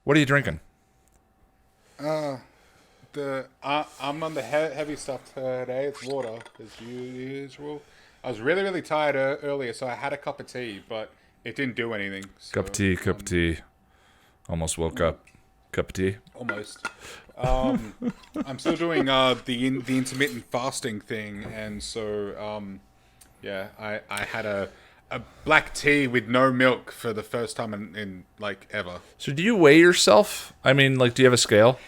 What are you drinking? I'm on the heavy stuff today. It's water as usual. I was really really tired earlier, so I had a cup of tea, but it didn't do anything. Cup of So tea, cup of tea. Almost woke up. Cup of tea. almost. Um, I'm still doing the intermittent fasting thing, and so yeah, I had a black tea with no milk for the first time in like ever. So do you weigh yourself? I mean, like, do you have a scale?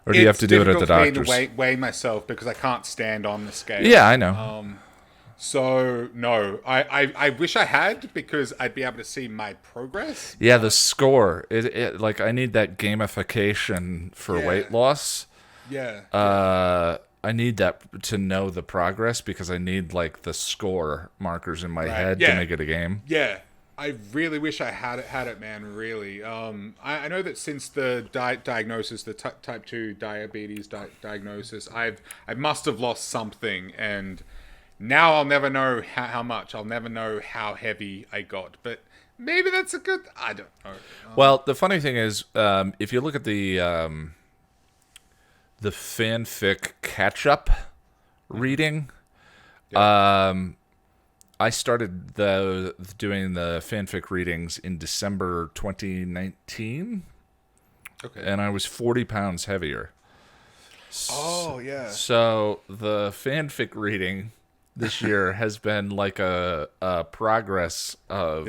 Or do you have It's to do it at difficult the for me to doctor's? weigh myself because I can't stand on the Yeah, scale. I know. So no, I wish I had because I'd be able to see my progress. Yeah, the score. Like, I need that gamification for Yeah, weight loss. yeah, yeah, I need that to know the progress because I need, like, the score markers in my right. head to Yeah, make it a game. yeah. I really wish I had it, man. Really. I know that since the diagnosis, the type 2 diabetes diagnosis, I must have lost something, and now I'll never know how much. I'll never know how heavy I got, but maybe that's a good. I don't know. Well, the funny thing is, if you look at the fanfic catch-up reading, Yeah. I started doing the fanfic readings in December 2019, Okay. and I was 40 pounds heavier. Oh yeah. So the fanfic reading this year has been like a progress of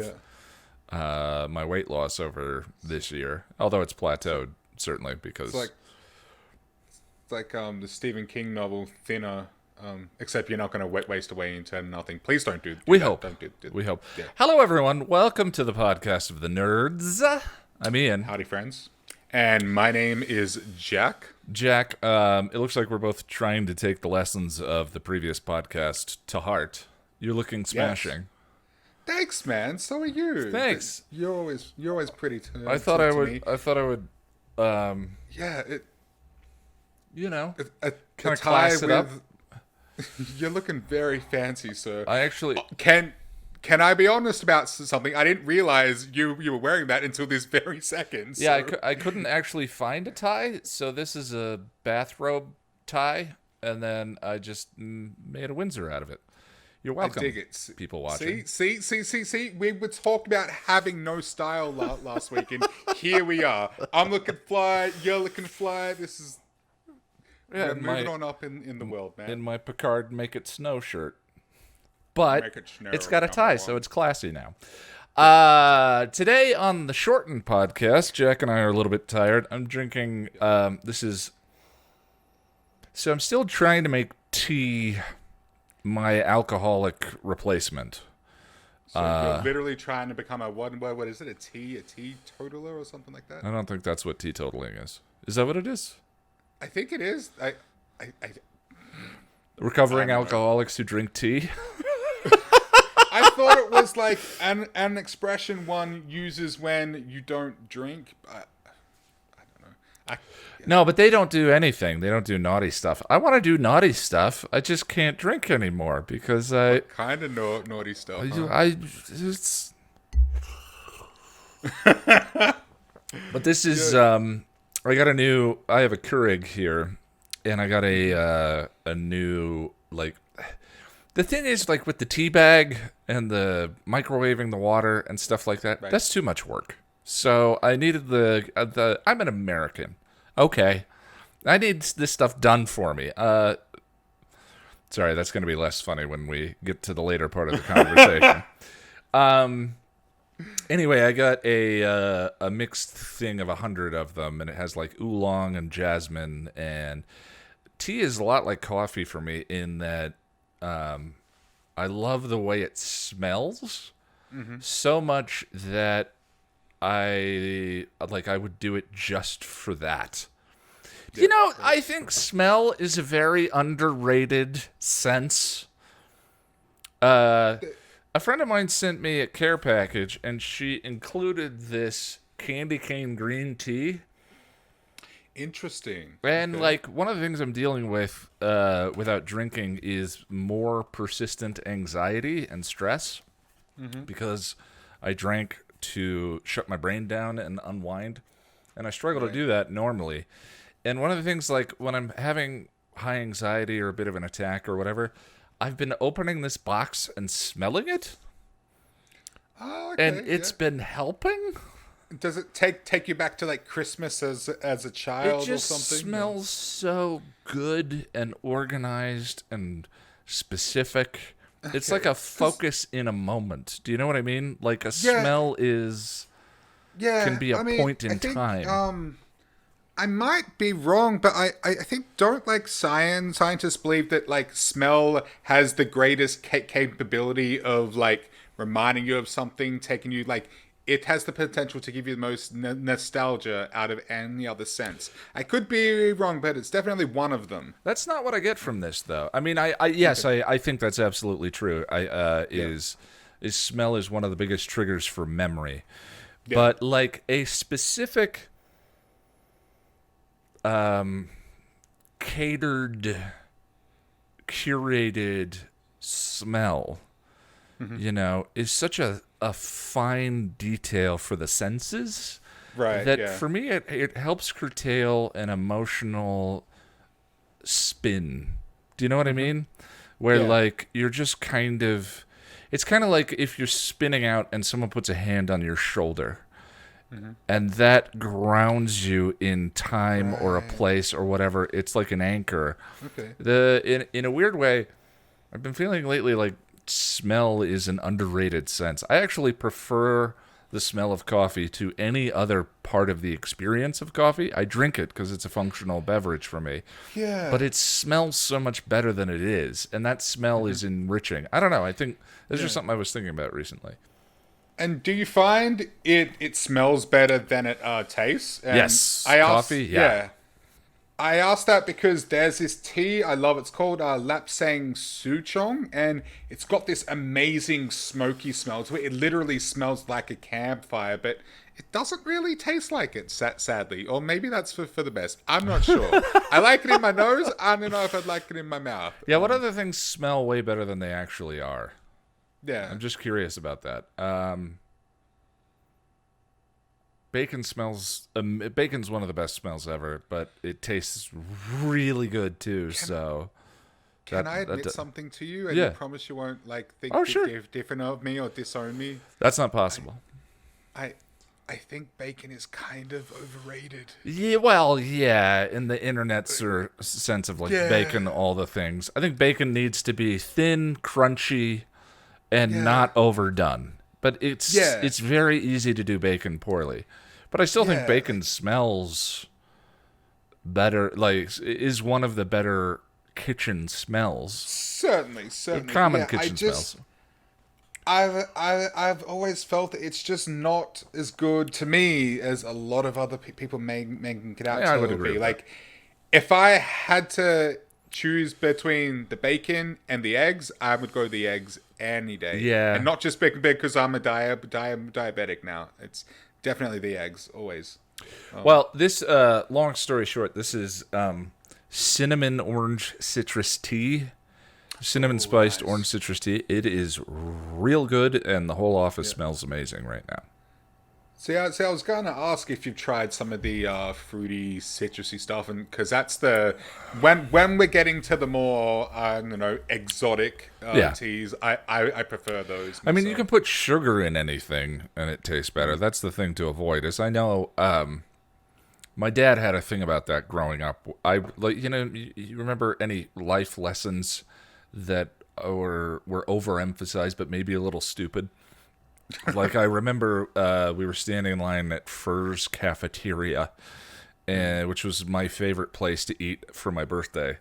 Yeah. my weight loss over this year, although it's plateaued, certainly, because... It's like the Stephen King novel Thinner. Except you're not going to waste away into nothing. Please don't do We that. hope. Don't do. We hope. Yeah. Hello, everyone. Welcome to the podcast of the nerds. I'm Ian. Howdy, friends. And my name is Jack. Jack, it looks like we're both trying to take the lessons of the previous podcast to heart. You're looking smashing. Thanks, man. So are you. Thanks. You're always pretty. I thought to I would. me. I thought I would. Yeah. You know, A Kinda tie class it up. You're looking very fancy, sir. I actually. Can I be honest about something? I didn't realize you were wearing that until this very second. So. Yeah, I couldn't actually find a tie, so this is a bathrobe tie, and then I just made a Windsor out of it. You're welcome. I dig it. People watching. See. We were talking about having no style last week, and here we are. I'm looking fly. You're looking fly. This is we're moving on up in the world, man. In my Picard Make It Snow shirt. But Make it snow, it's got a tie, number so one. it's classy now. Today on the shortened podcast, Jack and I are a little bit tired. I'm drinking, So I'm still trying to make tea my alcoholic replacement. So you're literally trying to become what is it? A teetotaler or something like that? I don't think that's what teetotaling is. Is that what it is? I think it is. I Recovering I don't know. alcoholics who drink tea? I thought it was like an expression one uses when you don't drink. I don't know. No, but they don't do anything. They don't do naughty stuff. I want to do naughty stuff. I just can't drink anymore because I Kind of naughty stuff. Huh? it's... But this is I have a Keurig here, and I got a new, like, the thing is, like, with the tea bag and the microwaving the water and stuff like that, Right. that's too much work. So I needed I'm an American. Okay. I need this stuff done for me. Sorry, that's going to be less funny when we get to the later part of the conversation. Anyway, I got a mixed thing of 100 of them, and it has like oolong and jasmine. And tea is a lot like coffee for me in that I love the way it smells so much that I would do it just for that. You know, I think smell is a very underrated sense. A friend of mine sent me a care package, and she included this candy cane green tea. Interesting. And, Okay. like, one of the things I'm dealing with without drinking is more persistent anxiety and stress because I drank to shut my brain down and unwind. and I struggle to Right. do that normally. And one of the things, like when I'm having high anxiety or a bit of an attack or whatever, I've been opening this box and smelling it, Oh, and okay, it's yeah. been helping. Does it take you back to like Christmas as a It child or just something? Or- smells so good and organized and specific. It's like Okay, a 'cause focus in a moment. Do you know what I mean? Like a yeah, smell is can yeah. be a I mean, point I in think time. I might be wrong, but I think don't like scientists believe that like smell has the greatest capability of like reminding you of something, taking you like it has the potential to give you the most nostalgia out of any other sense. I could be wrong, but it's definitely one of them. That's not what I get from this, though. I mean, I yes, Okay. I think that's absolutely true. I Yeah. is smell is one of the biggest triggers for memory, Yeah. but like a specific catered, curated smell, is such a fine detail for the senses Right. that Yeah. for me it helps curtail an emotional spin. Do you know what I mean? Where Yeah. like you're just kind of it's kind of like if you're spinning out and someone puts a hand on your shoulder and that grounds you in time or a Right. place or whatever. It's like an anchor. Okay. The in a weird way, I've been feeling lately like smell is an underrated sense. I actually prefer the smell of coffee to any other part of the experience of coffee. I drink it because it's a functional beverage for me, but Yeah. it smells so much better than it is, and that smell is enriching. I don't know. I think this is just Yeah. something I was thinking about recently. And do you find it smells better than it tastes? And Yes, I asked, coffee. Yeah, yeah, I asked that because there's this tea I love. It's called Lapsang Souchong, and it's got this amazing smoky smell to it. It literally smells like a campfire, but it doesn't really taste like it, sadly. Or maybe that's for the best. I'm not sure. I like it in my nose. I don't know if I'd like it in my mouth. yeah. What other things smell way better than they actually are? Yeah. I'm just curious about that. Bacon smells. Bacon's one of the best smells ever, but it tastes really good too. So Can that I admit that something to you? And you yeah. promise you won't like think Oh sure, different of me or disown me? that's not possible. I I think bacon is kind of overrated. Yeah, well, yeah, in the internet's or sense of like Yeah, bacon, all the things. I think bacon needs to be thin, crunchy, and yeah, not overdone. But yeah, it's very easy to do bacon poorly. But I still think yeah. bacon Like smells better. Like is one of the better kitchen smells, certainly, certainly. But common yeah, kitchen smells. I've always felt that it's just not as good to me as a lot of other people making it out Yeah, I would to agree be. with that. Like, if I had to choose between the bacon and the eggs, I would go the eggs any day. Yeah. And not just because I'm a diabetic now. It's definitely the eggs, always. Well, this long story short, this is cinnamon orange citrus tea. Cinnamon spiced Nice. orange citrus tea. It is real good, and the whole office smells amazing right now. See, I was going to ask if you've tried some of the fruity, citrusy stuff, and because that's the when we're getting to the more I don't know exotic Yeah. teas, I prefer those. I mean, you Myself. can put sugar in anything, and it tastes better. That's the thing to avoid. As I know, my dad had a thing about that growing up. I like, you remember any life lessons that were overemphasized, but maybe a little stupid. Like I remember we were standing in line at Fur's cafeteria, and which was my favorite place to eat for my birthday,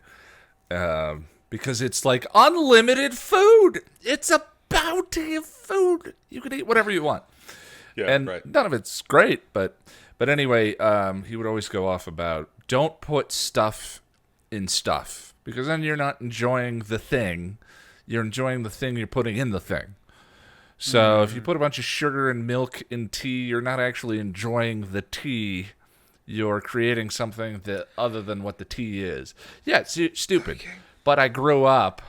because it's like unlimited food. It's a bounty of food. You can eat whatever you want, Yeah, and right. none of it's great. But anyway, he would always go off about don't put stuff in stuff because then you're not enjoying the thing. You're enjoying the thing you're putting in the thing. So if you put a bunch of sugar and milk in tea, you're not actually enjoying the tea. You're creating something that other than what the tea is. Yeah, it's stupid. Okay. But I grew up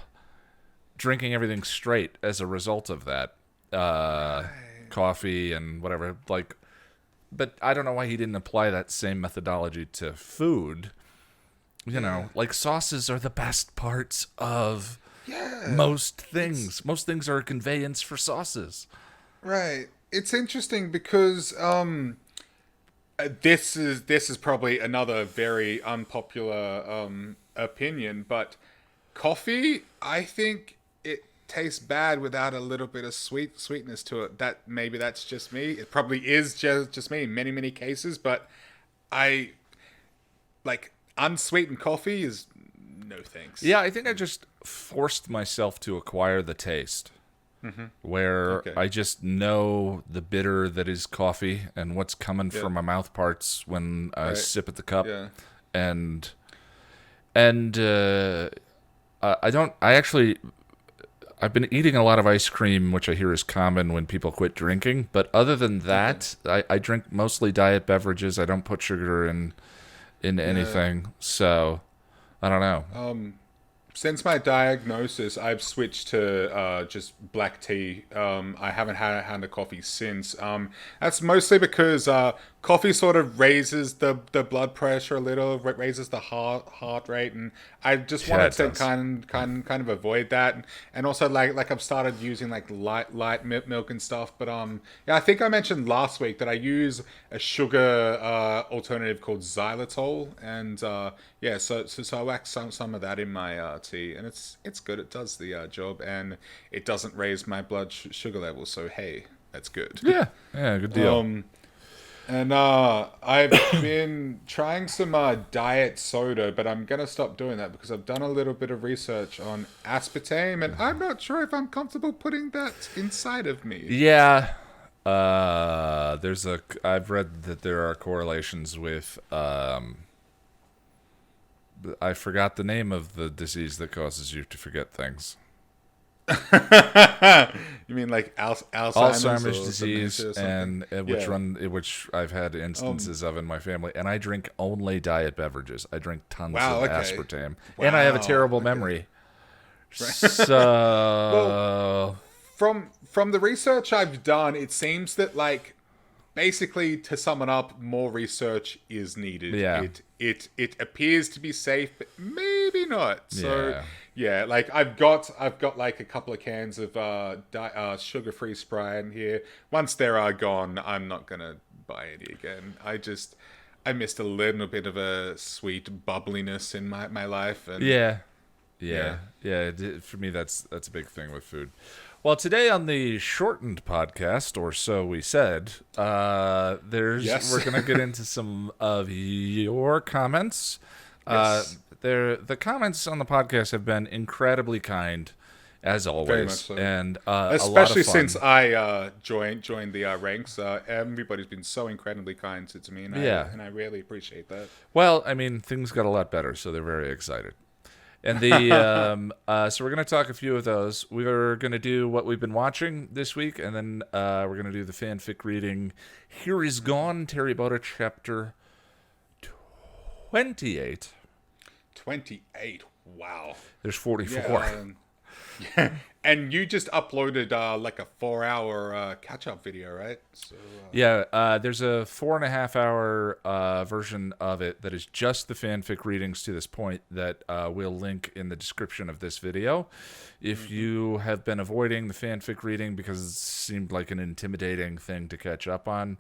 drinking everything straight as a result of that. Coffee and whatever. Like but I don't know why he didn't apply that same methodology to food. You know, like sauces are the best parts of most things. Most things are a conveyance for sauces. Right. It's interesting because this is probably another very unpopular opinion, but coffee, I think it tastes bad without a little bit of sweetness to it. That maybe that's just me. It probably is just me in many cases, but I like unsweetened coffee is no thanks. Yeah, I think I just forced myself to acquire the taste. Where I just know the bitter that is coffee and what's coming from my mouth parts when I sip at the cup, and I've been eating a lot of ice cream, which I hear is common when people quit drinking. But other than that, I drink mostly diet beverages. I don't put sugar in anything, so I don't know. Since my diagnosis, I've switched to just black tea. I haven't had a hand of coffee since. That's mostly because coffee sort of raises the blood pressure a little, raises the heart rate, and I just wanted to kind of avoid that. And also like I've started using like light milk and stuff. But I think I mentioned last week that I use a sugar alternative called xylitol, and so I whack some of that in my tea, and it's good. It does the job, and it doesn't raise my blood sugar levels. So hey, that's good. Yeah, good deal. And I've been trying some diet soda, but I'm gonna stop doing that because I've done a little bit of research on aspartame, and I'm not sure if I'm comfortable putting that inside of me. Yeah. I've read that there are correlations with I forgot the name of the disease that causes you to forget things. You mean like Alzheimer's disease, and which I've had instances of in my family, and I drink only diet beverages. I drink tons of aspartame, and I have a terrible memory. So, well, from the research I've done, it seems that like basically, to sum it up, more research is needed. Yeah. It appears to be safe, but maybe not. So like I've got like a couple of cans of sugar-free Sprite in here. Once they're gone, I'm not gonna buy any again. I missed a little bit of a sweet bubbliness in my life. And for me, that's a big thing with food. Well, today on the shortened podcast, or so we said, we're going to get into some of your comments. Yes. The comments on the podcast have been incredibly kind, as always, very much so. And especially a lot of fun. Since I joined the ranks. Everybody's been so incredibly kind to me, and I really appreciate that. Well, I mean, things got a lot better, so they're very excited. And so we're going to talk a few of those. We're going to do what we've been watching this week, and then we're going to do the fanfic reading. Here is Gone, Terri Botta, chapter 28. 28. Wow. There's 44. Yeah. And you just uploaded like a 4-hour catch-up video, right? So, there's a 4.5-hour version of it that is just the fanfic readings to this point that we'll link in the description of this video. If you have been avoiding the fanfic reading because it seemed like an intimidating thing to catch up on,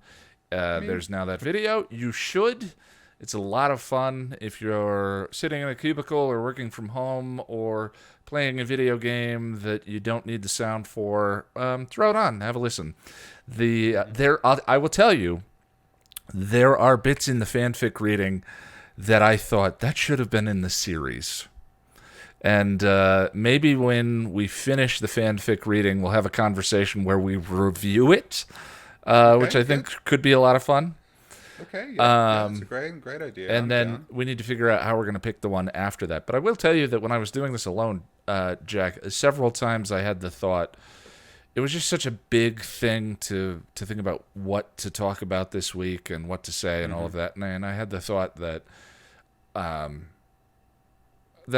there's now that video. You should. It's a lot of fun if you're sitting in a cubicle or working from home or playing a video game that you don't need the sound for. Throw it on, have a listen. I will tell you, there are bits in the fanfic reading that I thought that should have been in the series. And maybe when we finish the fanfic reading, we'll have a conversation where we review it, which I think could be a lot of fun. Okay, that's a great idea. And then we need to figure out how we're going to pick the one after that. But I will tell you that when I was doing this alone, Jack, several times I had the thought, it was just such a big thing to think about what to talk about this week and what to say and all of that. And I had the thought that that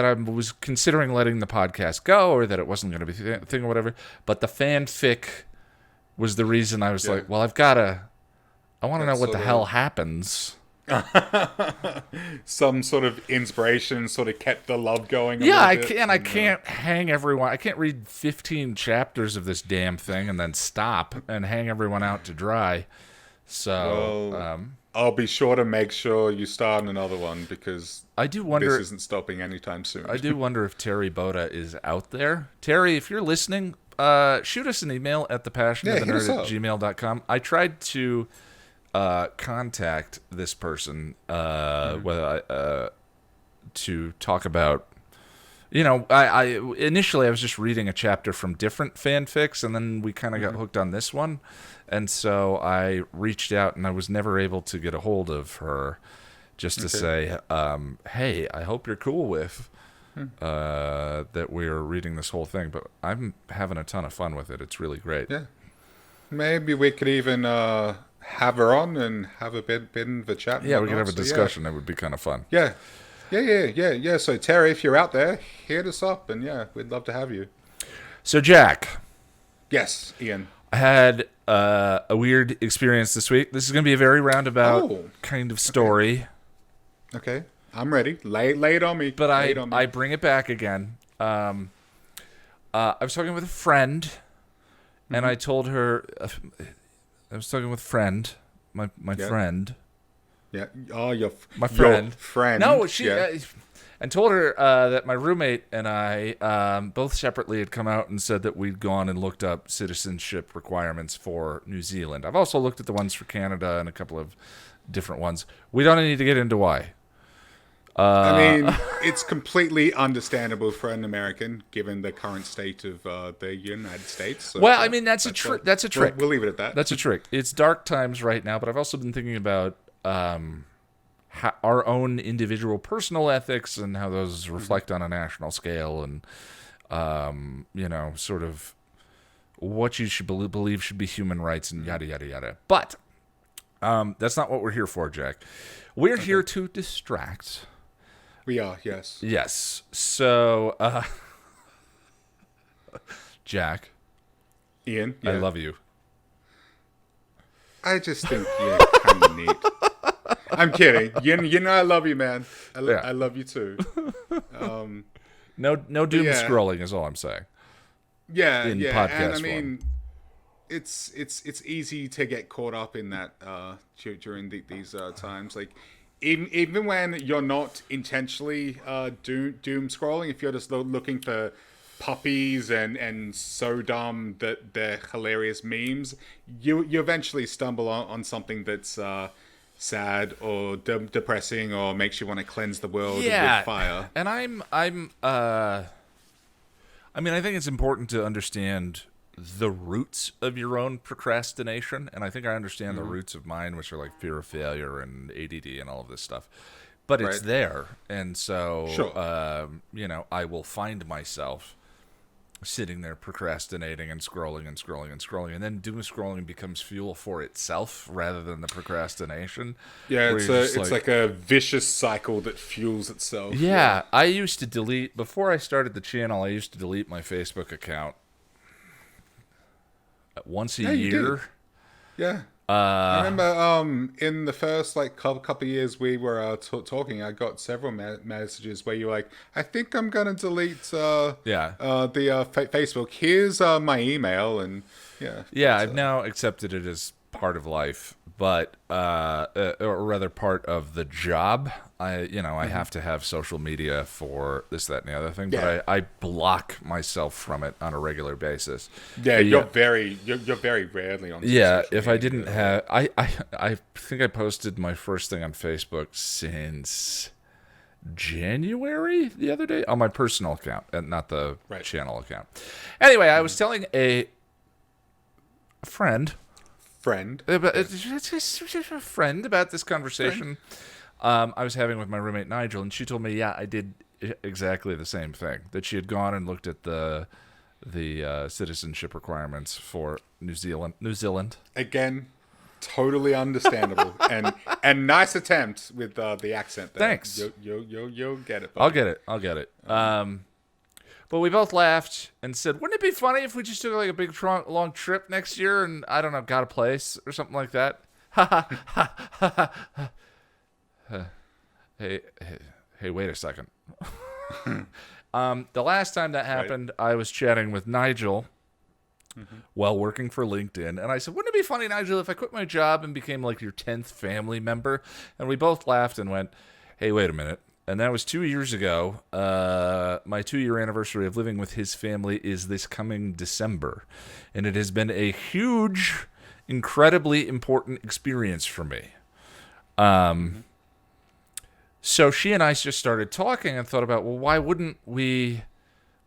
I was considering letting the podcast go, or that it wasn't going to be a thing or whatever. But the fanfic was the reason I was like, well, I've got to I want to know what the hell happens. Some sort of inspiration sort of kept the love going. I can't hang everyone. I can't read 15 chapters of this damn thing and then stop and hang everyone out to dry. So I'll be sure to make sure you start another one, because I do wonder this isn't stopping anytime soon. I do wonder if Terri Botta is out there. Terri, if you're listening, shoot us an email at thepassionofthenerd@gmail.com. I tried to contact this person to talk about, I initially I was just reading a chapter from different fanfics, and then we kind of got hooked on this one, and so I reached out, and I was never able to get a hold of her just to say, hey, I hope you're cool with that we're reading this whole thing, but I'm having a ton of fun with it. It's really great. Yeah, maybe we could even have her on and have a bit of a chat. Yeah, we could have a discussion. That would be kind of fun. Yeah. So Terri, if you're out there, hit us up, and we'd love to have you. So Jack. Yes, Ian. I had a weird experience this week. This is going to be a very roundabout kind of story. Okay, I'm ready. Lay it on me. But I bring it back again. I was talking with a friend, and I told her I was talking with a friend, my friend. Yeah. My friend. Your friend. No, she. And told her that my roommate and I both separately had come out and said that we'd gone and looked up citizenship requirements for New Zealand. I've also looked at the ones for Canada and a couple of different ones. We don't need to get into why. I mean, it's completely understandable for an American, given the current state of the United States. So well, I mean, that's a trick. We'll leave it at that. That's a trick. It's dark times right now, but I've also been thinking about our own individual personal ethics and how those reflect on a national scale, and sort of what you should believe should be human rights and yada yada yada. But that's not what we're here for, Jack. We're here to distract. We are, yes. Yes. So, Jack. Ian, I love you. I just think you're kind of neat. I'm kidding. You know I love you, man. I love you too. No doom scrolling is all I'm saying. Yeah, in yeah. Podcast And I mean, it's easy to get caught up in that during these times. Like, even when you're not intentionally doom scrolling, if you're just looking for puppies and so dumb that they're hilarious memes, you eventually stumble on something that's sad or depressing or makes you want to cleanse the world with fire. And I mean, I think it's important to understand the roots of your own procrastination, and I think I understand the roots of mine, which are like fear of failure and ADD and all of this stuff. But it's there, and so I will find myself sitting there procrastinating and scrolling and scrolling and scrolling, and then doom scrolling becomes fuel for itself rather than the procrastination. Yeah, it's like a vicious cycle that fuels itself. Yeah, I used to delete, before I started the channel, I used to delete my Facebook account once a year. Yeah. I remember in the first couple of years we were talking, I got several messages where you're like, I think I'm gonna delete the Facebook. Here's my email, and I've now accepted it as part of life, but or rather part of the job. I have to have social media for this, that, and the other thing, but I block myself from it on a regular basis. Yeah, you're very rarely on. Yeah, if I didn't have, I think I posted my first thing on Facebook since January the other day on my personal account, and not the channel account. Anyway, I was telling a friend about this conversation I was having with my roommate Nigel, and she told me, I did exactly the same thing, that she had gone and looked at the citizenship requirements for New Zealand. Again, totally understandable, and nice attempt with the accent there. Thanks. You'll get it. Buddy. I'll get it. But we both laughed and said, wouldn't it be funny if we just took like a big long trip next year and, I don't know, got a place or something like that? Hey, hey, wait a second. The last time that Right. happened, I was chatting with Nigel while working for LinkedIn, and I said, "Wouldn't it be funny, Nigel, if I quit my job and became like your 10th family member?" And we both laughed and went, "Hey, wait a minute." And that was 2 years ago. My 2 year anniversary of living with his family is this coming December, and it has been a huge, incredibly important experience for me. So she and I just started talking and thought about, well, why wouldn't we?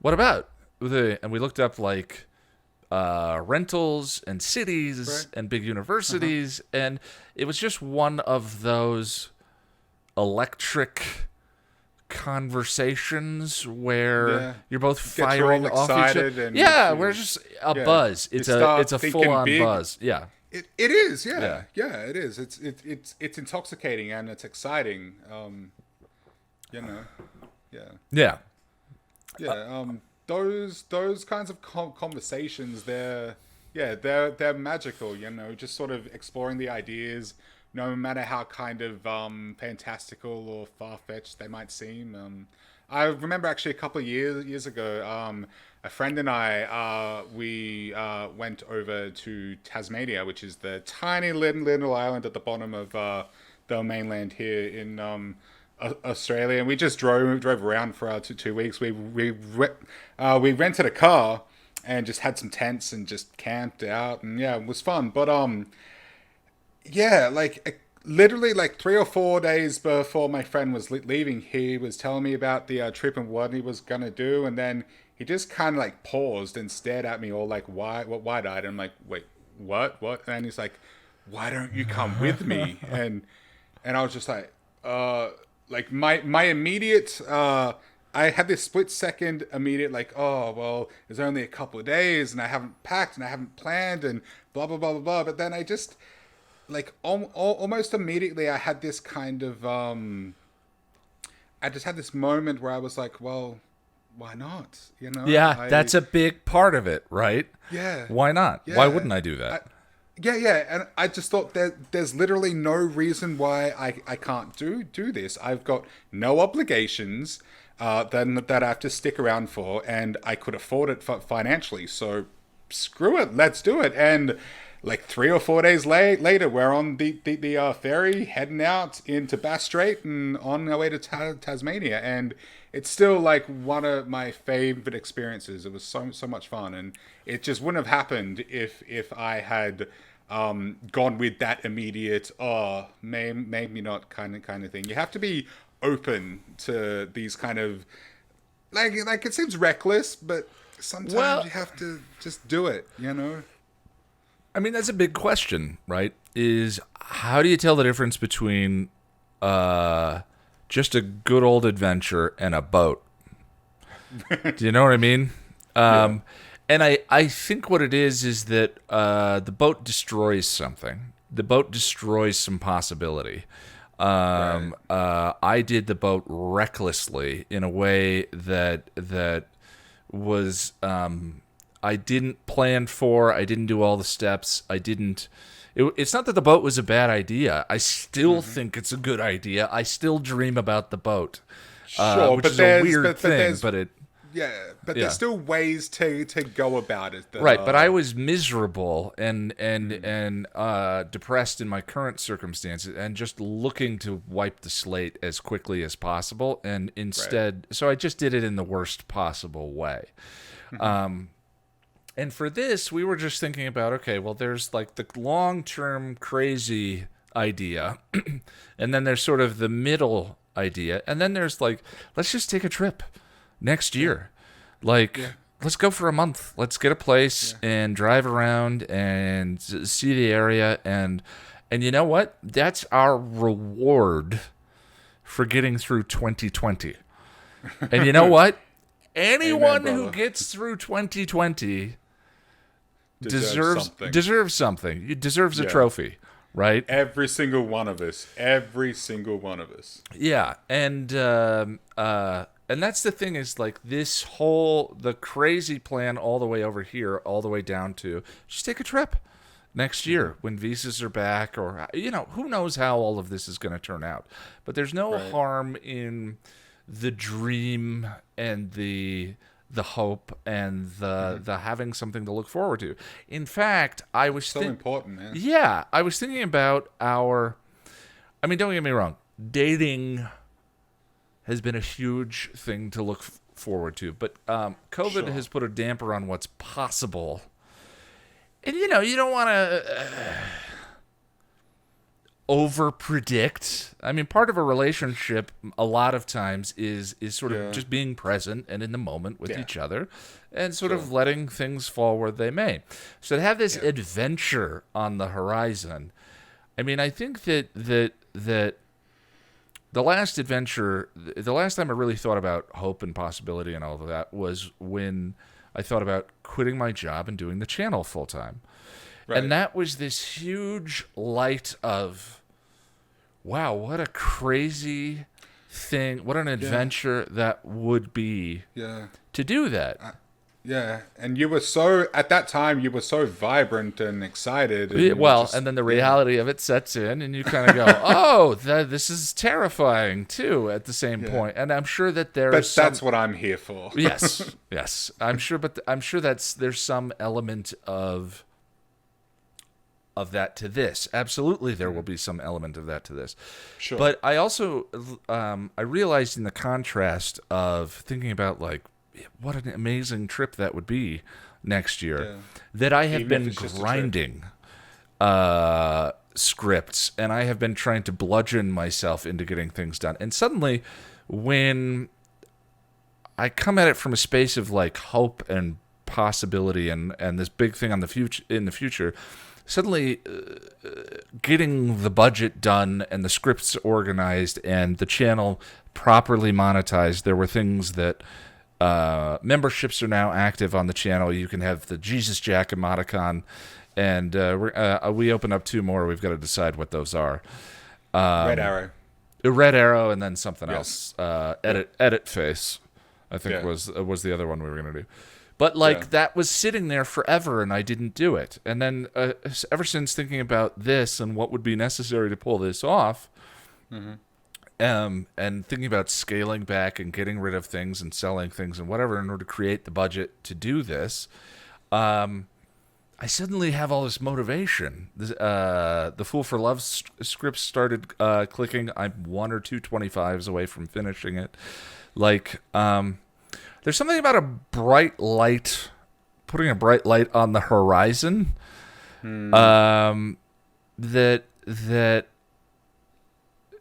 What about and we looked up like rentals and cities Right. and big universities, and it was just one of those electric conversations where Yeah. you're both Gets you all firing off each other. excited and Yeah, makes you- we're just a yeah. buzz. You It's start a thinking full on big. buzz. Yeah. It is, yeah. Yeah. Yeah, it is. It's intoxicating and it's exciting. You know, yeah, Yeah. yeah. Those kinds of conversations, they're magical. You know, just sort of exploring the ideas, no matter how kind of fantastical or far fetched they might seem. I remember actually a couple of years ago, a friend and I we went over to Tasmania, which is the tiny little island at the bottom of the mainland here in Australia, and we just drove around for 2 weeks. We rented a car and just had some tents and just camped out, and yeah, it was fun. But yeah, like literally like 3 or 4 days before my friend was leaving, he was telling me about the trip and what he was gonna do, and then he just kind of like paused and stared at me all like wide-eyed. I'm like, wait, what? And he's like, why don't you come with me? And I was just like my immediate I had this split second immediate like, oh well, there's only a couple of days and I haven't packed and I haven't planned and blah blah blah blah blah. But then I just like almost immediately I had this kind of I just had this moment where I was like, well, why not? You know? Yeah, that's a big part of it, right? Yeah. Why not? Yeah. Why wouldn't I do that? Yeah, and I just thought that there's literally no reason why I can't do this. I've got no obligations then that I have to stick around for, and I could afford it financially. So screw it, let's do it. And like 3 or 4 days later, we're on the ferry heading out into Bass Strait and on our way to Tasmania, and it's still like one of my favorite experiences. It was so much fun, and it just wouldn't have happened if I had gone with that immediate maybe not kind of thing. You have to be open to these kind of like it seems reckless, but sometimes you have to just do it, you know. I mean, that's a big question, right? Is how do you tell the difference between just a good old adventure and a boat? Do you know what I mean? Yeah. And I think what it is that the boat destroys something. The boat destroys some possibility. I did the boat recklessly in a way that was I didn't plan for. I didn't do all the steps. I didn't. It's not that the boat was a bad idea. I still think it's a good idea. I still dream about the boat, Sure, which but is a weird thing. But it. Yeah, but Yeah. there's still ways to go about it. That, Right, but I was miserable and depressed in my current circumstances, and just looking to wipe the slate as quickly as possible. And instead, so I just did it in the worst possible way. And for this, we were just thinking about, okay, well, there's like the long-term crazy idea, and then there's sort of the middle idea, and then there's like, let's just take a trip next year. Like, let's go for a month. Let's get a place and drive around and see the area. And you know what? That's our reward for getting through 2020. And you know what? Anyone Amen, who brother. gets through 2020 Deserves deserves something. It deserves a trophy, right? Every single one of us. Every single one of us. Yeah, and that's the thing is like the crazy plan all the way over here, all the way down to just take a trip. next year when visas are back, or who knows how all of this is going to turn out. But there's no harm in the dream and the hope and the having something to look forward to. In fact, I was so important, man. Yeah, I was thinking about I mean, don't get me wrong, dating has been a huge thing to look forward to, but COVID has put a damper on what's possible. And you don't want to over predict. I mean, part of a relationship a lot of times is sort of just being present and in the moment with each other, and sort of letting things fall where they may. So to have this adventure on the horizon, I mean, I think that the last adventure, the last time I really thought about hope and possibility and all of that was when I thought about quitting my job and doing the channel full time. Right. And that was this huge light of, wow, what a crazy thing, what an adventure that would be to do that. And you were at that time, you were so vibrant and excited. And and then the reality of it sets in, and you kind of go, oh, this is terrifying, too, at the same point. And I'm sure that that's what I'm here for. yes. I'm sure, but I'm sure there's some element of that to this. Absolutely, there will be some element of that to this. Sure. But I also, I realized in the contrast of thinking about, like, what an amazing trip that would be next year, that I have been grinding scripts, and I have been trying to bludgeon myself into getting things done. And suddenly, when I come at it from a space of like hope and possibility and this big thing in the future, suddenly getting the budget done and the scripts organized and the channel properly monetized, there were things that memberships are now active on the channel. You can have the Jesus Jack emoticon, and we open up 2 more. We've got to decide what those are. Red arrow, and then something else. Edit face, I think was the other one we were gonna do. But that was sitting there forever, and I didn't do it. And then ever since thinking about this and what would be necessary to pull this off. And thinking about scaling back and getting rid of things and selling things and whatever in order to create the budget to do this, I suddenly have all this motivation. The Fool for Love script started clicking. I'm 1 or 2 25s away from finishing it. Like, there's something about putting a bright light on the horizon, that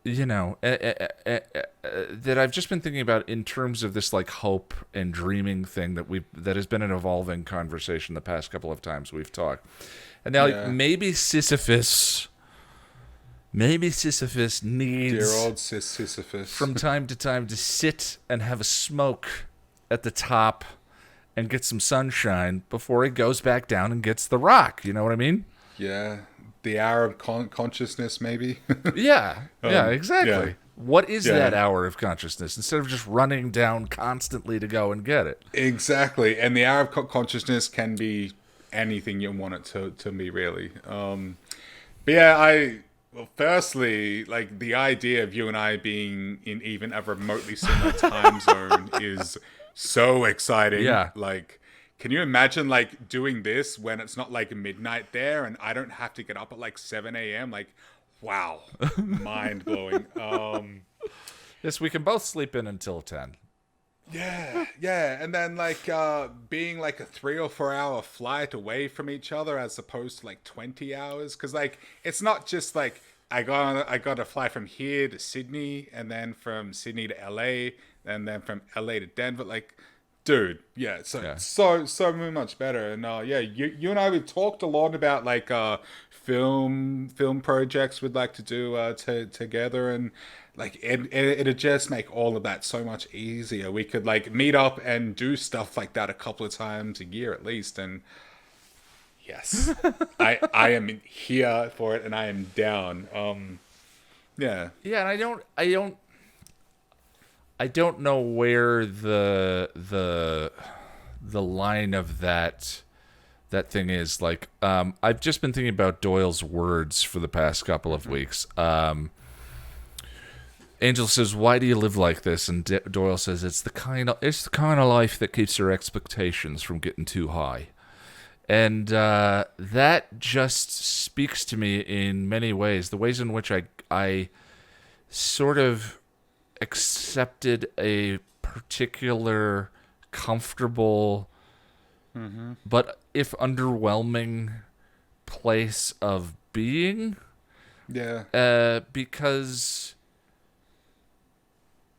that I've just been thinking about in terms of this like hope and dreaming thing that has been an evolving conversation the past couple of times we've talked. And now like, maybe Sisyphus needs, dear old Sisyphus, from time to time to sit and have a smoke at the top and get some sunshine before he goes back down and gets the rock. You know what I mean? Yeah. The hour of consciousness, maybe. Yeah, exactly. Yeah. What is that hour of consciousness instead of just running down constantly to go and get it? Exactly. And the hour of consciousness can be anything you want it to be, really. Firstly, like the idea of you and I being in even a remotely similar time zone is so exciting. Yeah. Like, can you imagine like doing this when it's not like midnight there and I don't have to get up at like 7 a.m.? Like, wow, mind blowing. Yes, we can both sleep in until 10. Yeah. And then like being like a 3 or 4 hour flight away from each other as opposed to like 20 hours. Because like it's not just like I got to fly from here to Sydney and then from Sydney to LA and then from LA to Denver. Like, dude, so much better. And you and I, we've talked a lot about like film projects we'd like to do together, and like it'd just make all of that so much easier. We could like meet up and do stuff like that a couple of times a year at least. And yes, I am here for it, and I am down. And I don't know where the line of that that thing is. Like, I've just been thinking about Doyle's words for the past couple of weeks. Angel says, "Why do you live like this?" And Doyle says, "It's the kind of life that keeps your expectations from getting too high." And that just speaks to me in many ways. The ways in which I sort of accepted a particular comfortable, but if underwhelming, place of being. Yeah. Because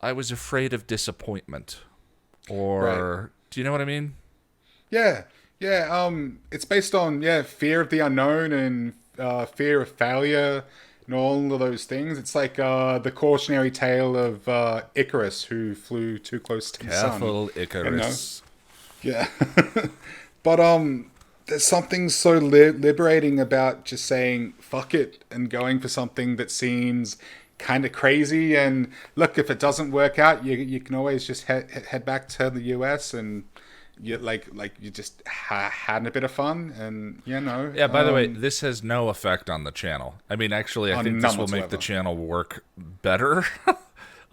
I was afraid of disappointment. Or, Right. do you know what I mean? Yeah. Yeah. It's based on fear of the unknown and fear of failure and all of those things. It's like the cautionary tale of Icarus who flew too close to the sun. Careful, You know? Icarus. Yeah. But there's something so liberating about just saying fuck it and going for something that seems kind of crazy. And look, if it doesn't work out, you can always just head back to the US and you you just had a bit of fun, and Yeah, by the way, this has no effect on the channel. I mean, actually, I think this none will make the whatsoever. channel work better.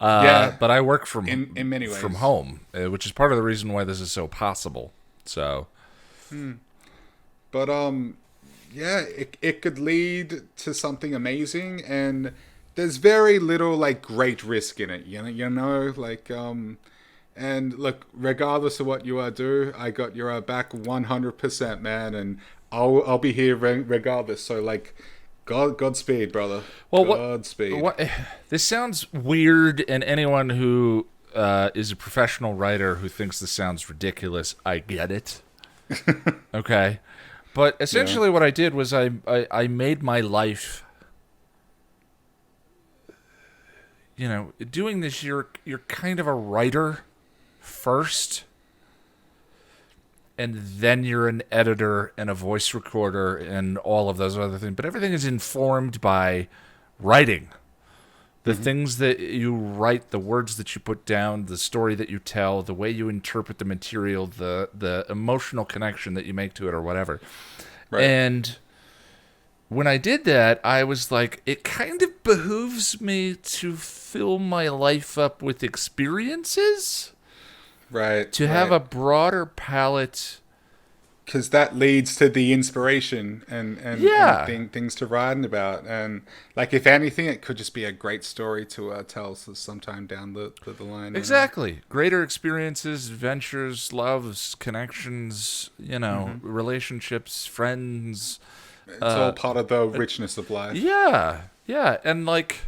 Yeah, But I work from in many ways. from home, which is part of the reason why this is so possible. So, But yeah, it could lead to something amazing, and there's very little like great risk in it. And look, regardless of what you do, I got your back 100%, man, and I'll be here regardless. So like, Godspeed, brother. well, Godspeed. what? This sounds weird, and anyone who is a professional writer who thinks this sounds ridiculous, I get it. Okay, but essentially, what I did was I made my life. Doing this, you're kind of a writer first, and then you're an editor and a voice recorder and all of those other things. But everything is informed by writing. The things that you write, the words that you put down, the story that you tell, the way you interpret the material, the emotional connection that you make to it or whatever. Right. And when I did that, I was like, it kind of behooves me to fill my life up with experiences, Right. to have a broader palette. Because that leads to the inspiration and Yeah. things to write about. And like, if anything, it could just be a great story to tell sometime down the line. Exactly. Greater experiences, adventures, loves, connections, relationships, friends. It's all part of the richness of life. Yeah. Yeah. And like,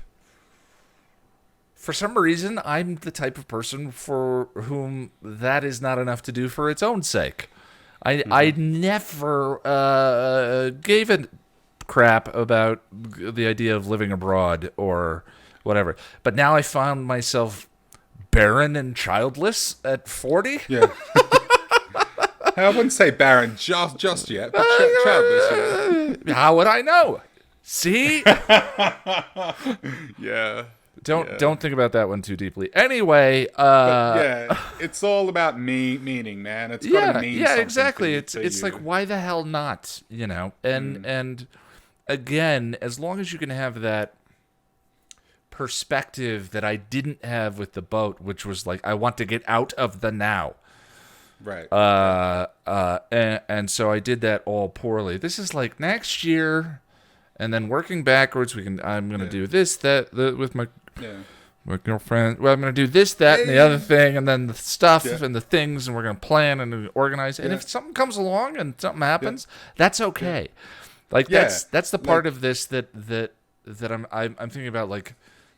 for some reason, I'm the type of person for whom that is not enough to do for its own sake. I never gave a crap about the idea of living abroad or whatever. But now I found myself barren and childless at 40. Yeah. I wouldn't say barren just yet, but childless. How would I know? See? Yeah. Don't think about that one too deeply. Anyway, Yeah, it's all about meaning, man. It's got to mean something. Exactly. to It's you. like, why the hell not? And again, as long as you can have that perspective that I didn't have with the boat, which was like, I want to get out of the now. Right. And so I did that all poorly. This is like next year, and then working backwards, I'm gonna do this, with my girlfriend. Well, I'm gonna do this, that, and the other thing, and then the stuff and the things, and we're gonna plan and organize. And if something comes along and something happens, that's okay. Like that's the part of this that I'm thinking about, like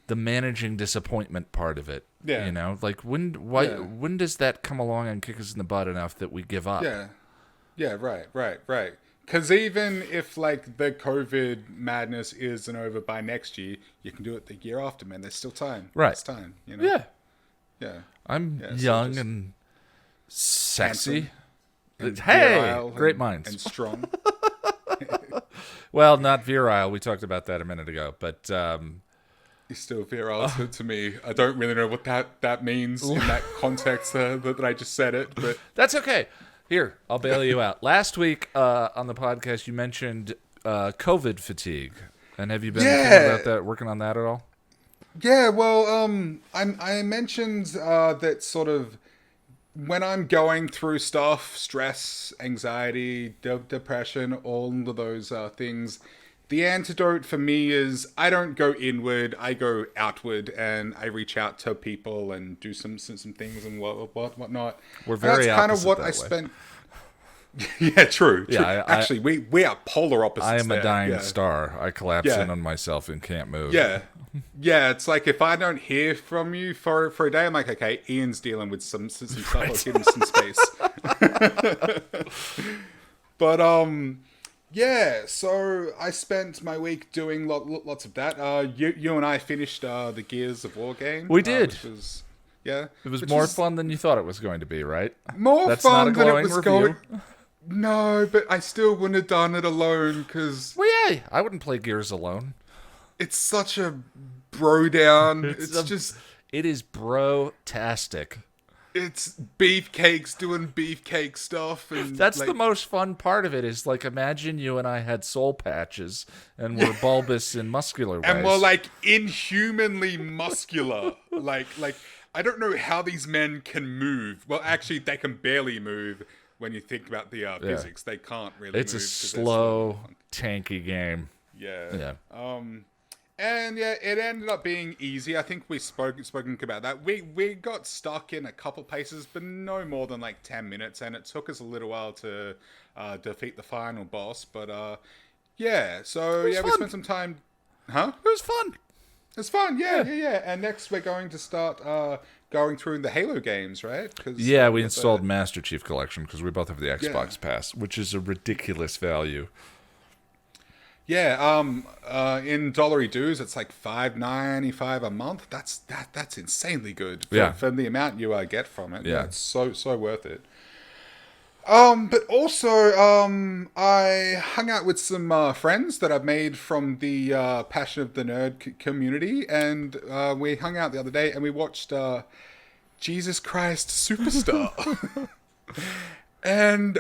the managing disappointment part of it. Yeah. Like when does that come along and kick us in the butt enough that we give up? Yeah, right. Because even if like the COVID madness isn't over by next year, you can do it the year after, man. There's still time. Right. There's time. Yeah. I'm so young just and sexy. And Hey, virile great and, minds. and strong. Well, not virile. We talked about that a minute ago, but He's still virile to me. I don't really know what that means in that context that I just said it, but that's okay. Here, I'll bail you out. Last week on the podcast, you mentioned COVID fatigue. And have you been thinking about that, working on that at all? Yeah, well, I mentioned that sort of when I'm going through stuff, stress, anxiety, depression, all of those things, the antidote for me is I don't go inward, I go outward, and I reach out to people and do some things and whatnot. We're very That's kind of opposite what that I way. spent. Yeah, true. Yeah, Actually, we are polar opposites. I am a there. dying Yeah. star. I collapse Yeah. in on myself and can't move. Yeah. Yeah, it's like if I don't hear from you for a day, I'm like, okay, Ian's dealing with some stuff. I'll give him some space. But yeah. So I spent my week doing lots of that. You and I finished the Gears of War game. We did. Which was, yeah, It was which more is fun than you thought it was going to be, right? more That's fun not a than it glowing was review. going. No, but I still wouldn't have done it alone because Well, yeah, I wouldn't play Gears alone. it's such a bro down. It is bro-tastic. It's beefcakes doing beefcake stuff, and That's like, the most fun part of it. Is like imagine you and I had soul patches and we're bulbous and muscular ways. and we're like inhumanly muscular. like I don't know how these men can move. Well, actually, they can barely move when you think about the physics. They can't really. It's move a 'cause they're slow, tanky game. Yeah. Yeah. And yeah, it ended up being easy. I think we spoken about that. We got stuck in a couple places, but no more than like 10 minutes, and it took us a little while to defeat the final boss. But yeah, so yeah, we fun. spent some time. Huh? It was fun. It's fun. Yeah. And next we're going to start going through the Halo games, right? 'Cause, Yeah, we installed Master Chief Collection because we both have the Xbox Pass, which is a ridiculous value. Yeah, in dollary dues, it's like $5.95 a month. That's insanely good for the amount you get from it. Yeah. It's so worth it. But also, I hung out with some friends that I've made from the Passion of the Nerd community, and we hung out the other day and we watched Jesus Christ Superstar, and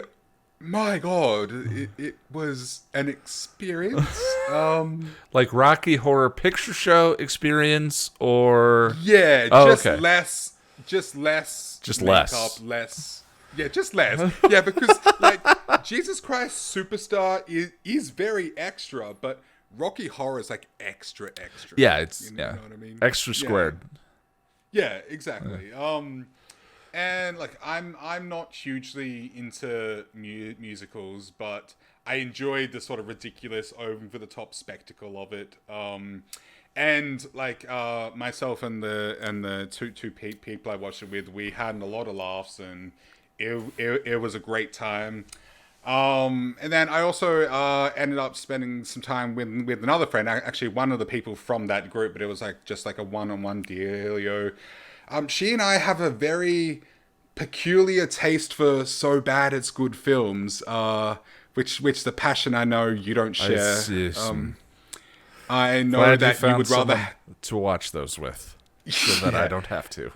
my God, it was an experience. Like Rocky Horror Picture Show experience, or Yeah, Oh, just okay. less. Just less. Just makeup, less. less. Yeah, just less. Yeah, because like Jesus Christ Superstar is very extra, but Rocky Horror is like extra. yeah, it's You know what I mean? extra squared. Yeah, exactly. And like I'm not hugely into musicals, but I enjoyed the sort of ridiculous, over the top spectacle of it. And like myself and the two people I watched it with, we had a lot of laughs, and it was a great time. And then I also ended up spending some time with another friend, actually one of the people from that group, but it was like just like a one-on-one dealio. She and I have a very peculiar taste for so bad it's good films, which the passion I know you don't share. I know Glad that you would rather someone to watch those with, so that I don't have to.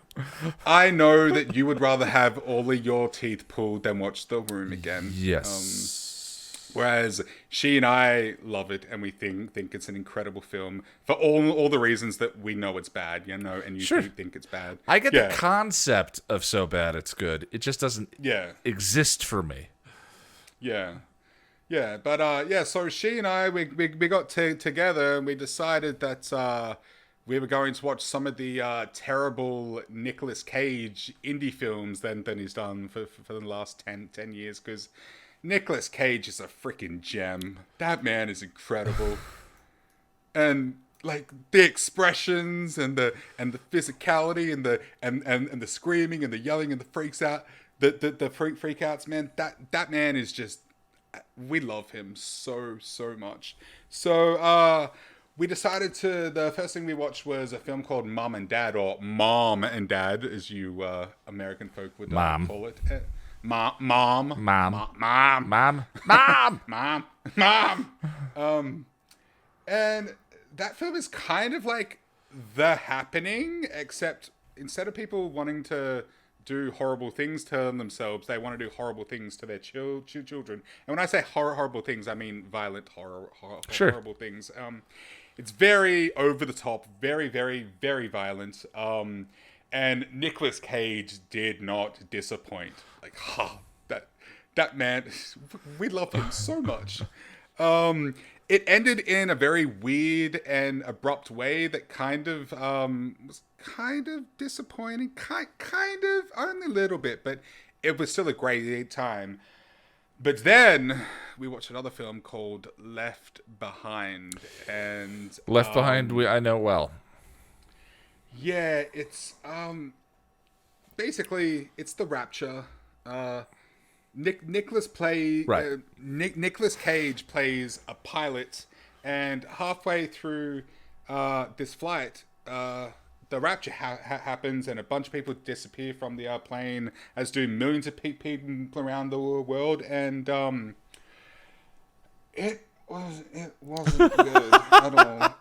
I know that you would rather have all of your teeth pulled than watch The Room again. Yes. Whereas she and I love it, and we think it's an incredible film for all the reasons that we know it's bad, and you Sure. think it's bad. I get the concept of so bad it's good. It just doesn't exist for me. Yeah. But so she and I, we got together, and we decided that we were going to watch some of the terrible Nicolas Cage indie films that he's done for the last 10 years, because Nicolas Cage is a freaking gem. That man is incredible. And like the expressions and the physicality and the screaming and the yelling and the freaks out, the freak outs, man. That man is just, we love him so much. So we decided the first thing we watched was a film called Mom and Dad, or Mom and Dad, as you American folk would call it. Mom. And that film is kind of like The Happening, except instead of people wanting to do horrible things to themselves. They want to do horrible things to their children. And when I say horrible things, I mean violent Sure. horrible things. It's very over the top, very, very, very violent. And Nicolas Cage did not disappoint. Like, that man, we love him so much. It ended in a very weird and abrupt way that kind of was kind of disappointing. Kind of, only a little bit, but it was still a great time. But then we watched another film called Left Behind, and Left Behind, I know well. yeah, it's basically it's the Rapture. Nicholas Right. Nicholas Cage plays a pilot, and halfway through this flight, the rapture happens, and a bunch of people disappear from the plane, as do millions of people around the world, and it wasn't good at all.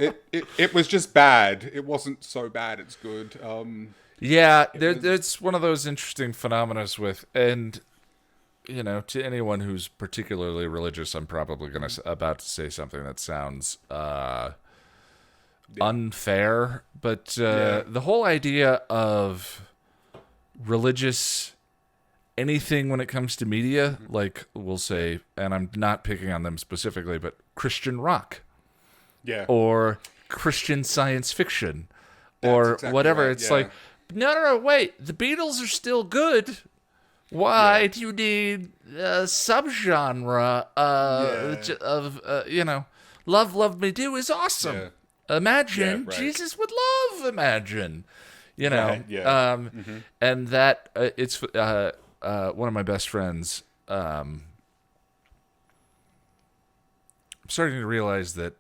It was just bad. It wasn't so bad. It's good. Yeah, it's one of those interesting phenomena with, and to anyone who's particularly religious, I'm probably about to say something that sounds unfair, but the whole idea of religious anything when it comes to media, like we'll say, and I'm not picking on them specifically, but Christian rock, or Christian science fiction, or exactly whatever. right, It's like, no, wait, the Beatles are still good. Why do you need a subgenre of Love Me Do is awesome. Yeah. Imagine, right. Jesus would love Imagine. Right, yeah. And that it's one of my best friends. I'm starting to realize that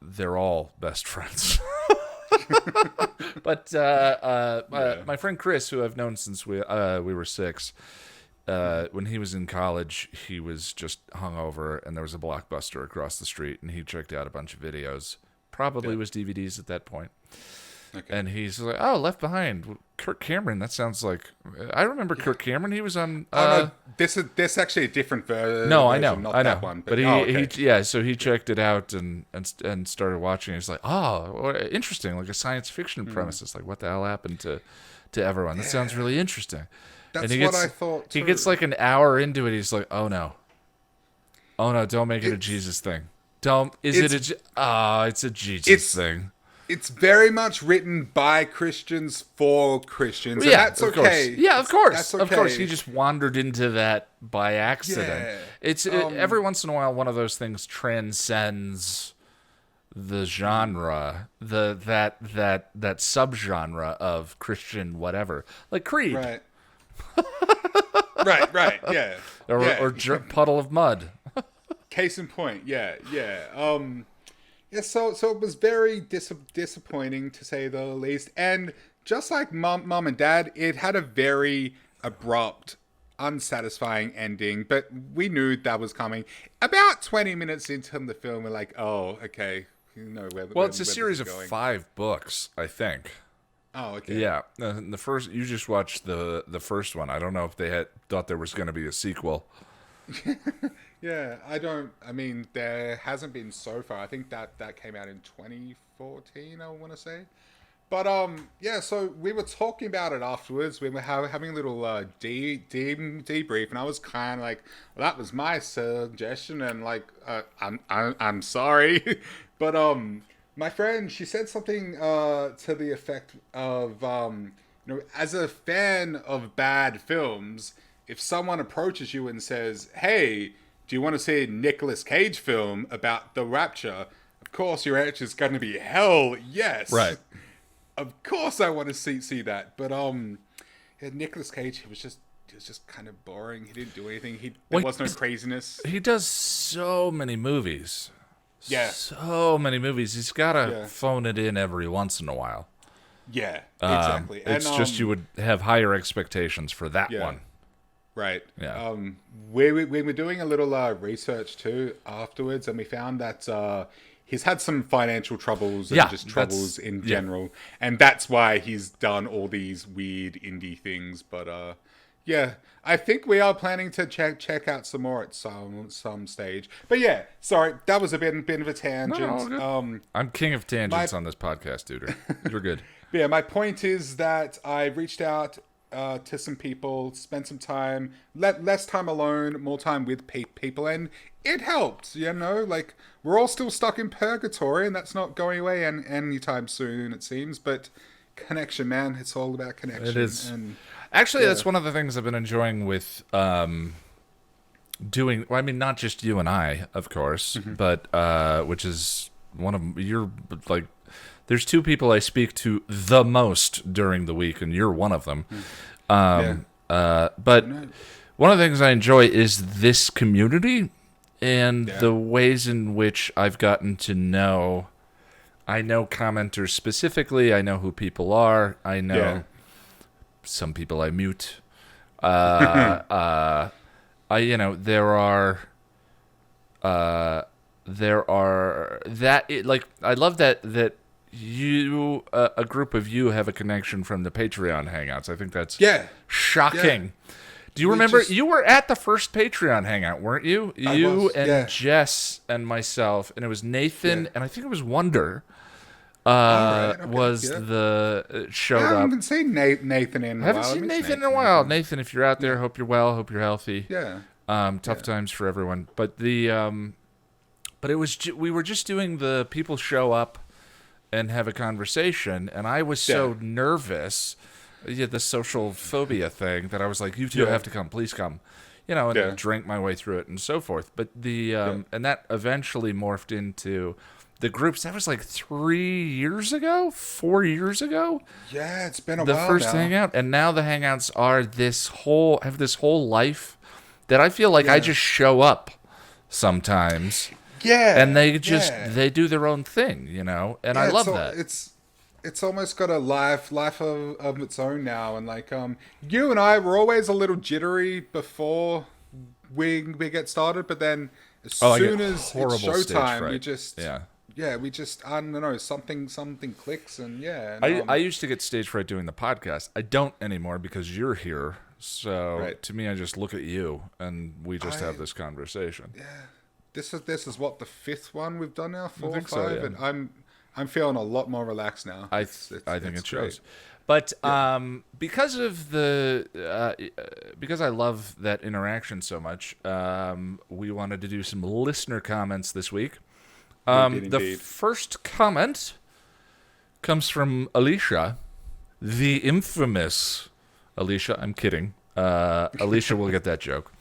they're all best friends. But my friend Chris, who I've known since we were 6, when he was in college, he was just hungover, and there was a Blockbuster across the street, and he checked out a bunch of videos. Probably was DVDs at that point. Okay. And he's like, "Oh, Left Behind, Kirk Cameron. That sounds like I remember Kirk Cameron. He was on." No, this actually a different version. No, I know, not I know. that one. But okay. so he checked it out and started watching. He's like, "Oh, interesting, like a science fiction premise. It's like, what the hell happened to everyone? That sounds really interesting." That's and what I thought too. He gets like an hour into it. He's like, "Oh no, don't make it a Jesus thing. Don't. It's a Jesus thing." It's very much written by Christians for Christians. Yeah, and that's okay. Yeah, of course. That's okay. Of course. He just wandered into that by accident. Yeah. It's every once in a while one of those things transcends the genre, that subgenre of Christian whatever. Like Creed. Right. right, yeah. Or Puddle of Mud. Case in point, yeah. So it was very disappointing, to say the least. And just like Mom and Dad, it had a very abrupt, unsatisfying ending. But we knew that was coming. About 20 minutes into the film, we're like, oh, okay. It's a series of 5 books, I think. Oh, okay. Yeah. The first, you just watched the first one. I don't know if they thought there was going to be a sequel. Yeah, there hasn't been so far. I think that came out in 2014, I want to say. But, so we were talking about it afterwards. We were having a little debrief, and I was kind of like, well, that was my suggestion, and like, I'm sorry. But, my friend, she said something to the effect of, as a fan of bad films, if someone approaches you and says, hey, do you want to see a Nicolas Cage film about the Rapture? Of course, your answer is going to be hell yes. Right. Of course, I want to see that. But Nicolas Cage, he was just kind of boring. He didn't do anything. There was no craziness. He does so many movies. Yeah. So many movies. He's got to phone it in every once in a while. Yeah, exactly. It's just you would have higher expectations for that one. Right. Yeah. We were doing a little research too afterwards, and we found that he's had some financial troubles and Yeah, just troubles in yeah. general, and that's why he's done all these weird indie things. But yeah, I think we are planning to check out some more at some stage. But yeah, sorry, that was a bit of a tangent. all good. I'm king of tangents on this podcast, dude. You're good. Yeah, my point is that I reached out to some people, spent some time, less time alone, more time with people, and it helped. You know, like we're all still stuck in purgatory, and that's not going away anytime soon, it seems. But connection, man, it's all about connection. It is. And Actually, that's one of the things I've been enjoying with doing. Well, I mean, not just you and I, of course, but which is one of your like. There's two people I speak to the most during the week, and you're one of them. But one of the things I enjoy is this community and the ways in which I've gotten to know. I know commenters specifically. I know who people are. I know some people I mute. There are I love that you a group of you have a connection from the Patreon hangouts. I think that's shocking. Yeah. Do you remember you were at the first Patreon hangout, weren't you? You and Jess and myself, and it was Nathan and I think it was Wonder. The showed up. I haven't seen Nathan in a while. I haven't seen Nathan in a while. Nathan, if you're out there, hope you're well, hope you're healthy. Yeah. Tough times for everyone. But but it was we were just doing the people show up and have a conversation, and I was so nervous, the social phobia thing, that I was like, you two have to come, please come. And drank my way through it and so forth. But and that eventually morphed into the groups. That was like 4 years ago. Yeah, it's been a while. The first hangout, and now the hangouts are this whole life that I feel like I just show up sometimes. Yeah, and they just they do their own thing, and I love that. It's almost got a life of its own now, and like you and I were always a little jittery before we get started, but then as soon as it's showtime, we just I don't know, something clicks, and I used to get stage fright doing the podcast. I don't anymore because you're here. So to me, I just look at you and we just have this conversation. Yeah, this is what, the 5th one we've done now, 4 or 5, so, and I'm feeling a lot more relaxed now. I think it shows. But because of because I love that interaction so much, we wanted to do some listener comments this week. The first comment comes from Alicia, the infamous Alicia. I'm kidding. Alicia will get that joke.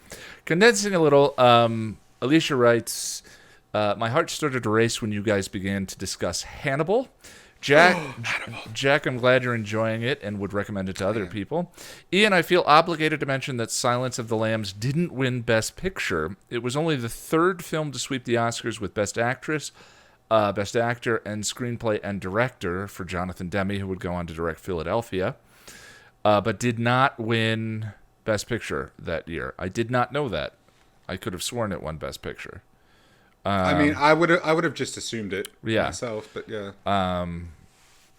Condensing a little, Alicia writes, my heart started to race when you guys began to discuss Hannibal. Jack, I'm glad you're enjoying it and would recommend it to other people. Ian, I feel obligated to mention that Silence of the Lambs didn't win Best Picture. It was only the 3rd film to sweep the Oscars with Best Actress, Best Actor, and Screenplay and Director for Jonathan Demme, who would go on to direct Philadelphia, but did not win Best Picture that year. I did not know that. I could have sworn it won Best Picture. I mean, I would have just assumed it myself, but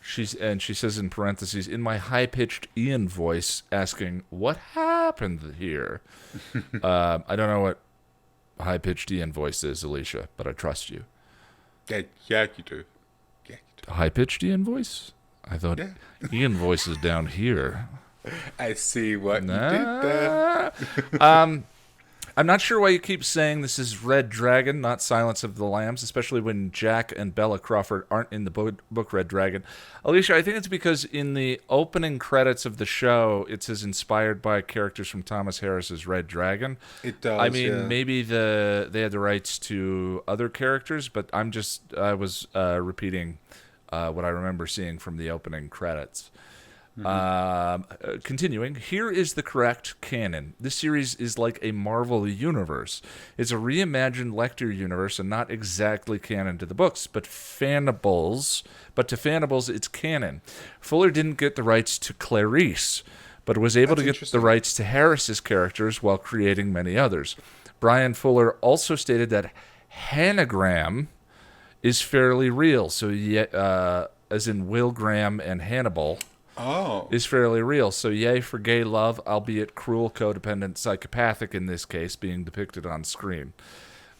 she says in parentheses, in my high-pitched Ian voice, asking, what happened here? I don't know what high-pitched Ian voice is, Alicia, but I trust you. Yeah, you do. Yeah, you do. High-pitched Ian voice? I thought Ian voice is down here. I see what you did there. I'm not sure why you keep saying this is Red Dragon, not Silence of the Lambs, especially when Jack and Bella Crawford aren't in the book Red Dragon. Alicia, I think it's because in the opening credits of the show, it says inspired by characters from Thomas Harris's Red Dragon. It does, I mean, maybe they had the rights to other characters, but I was repeating what I remember seeing from the opening credits. Continuing, here is the correct canon. This series is like a Marvel universe. It's a reimagined Lecter universe and not exactly canon to the books, but to Fanibles, it's canon. Fuller didn't get the rights to Clarice, but was able to get the rights to Harris's characters while creating many others. Brian Fuller also stated that Hanagram is fairly real. So, as in Will Graham and Hannibal, Oh. is fairly real. So, yay for gay love, albeit cruel, codependent, psychopathic in this case, being depicted on screen.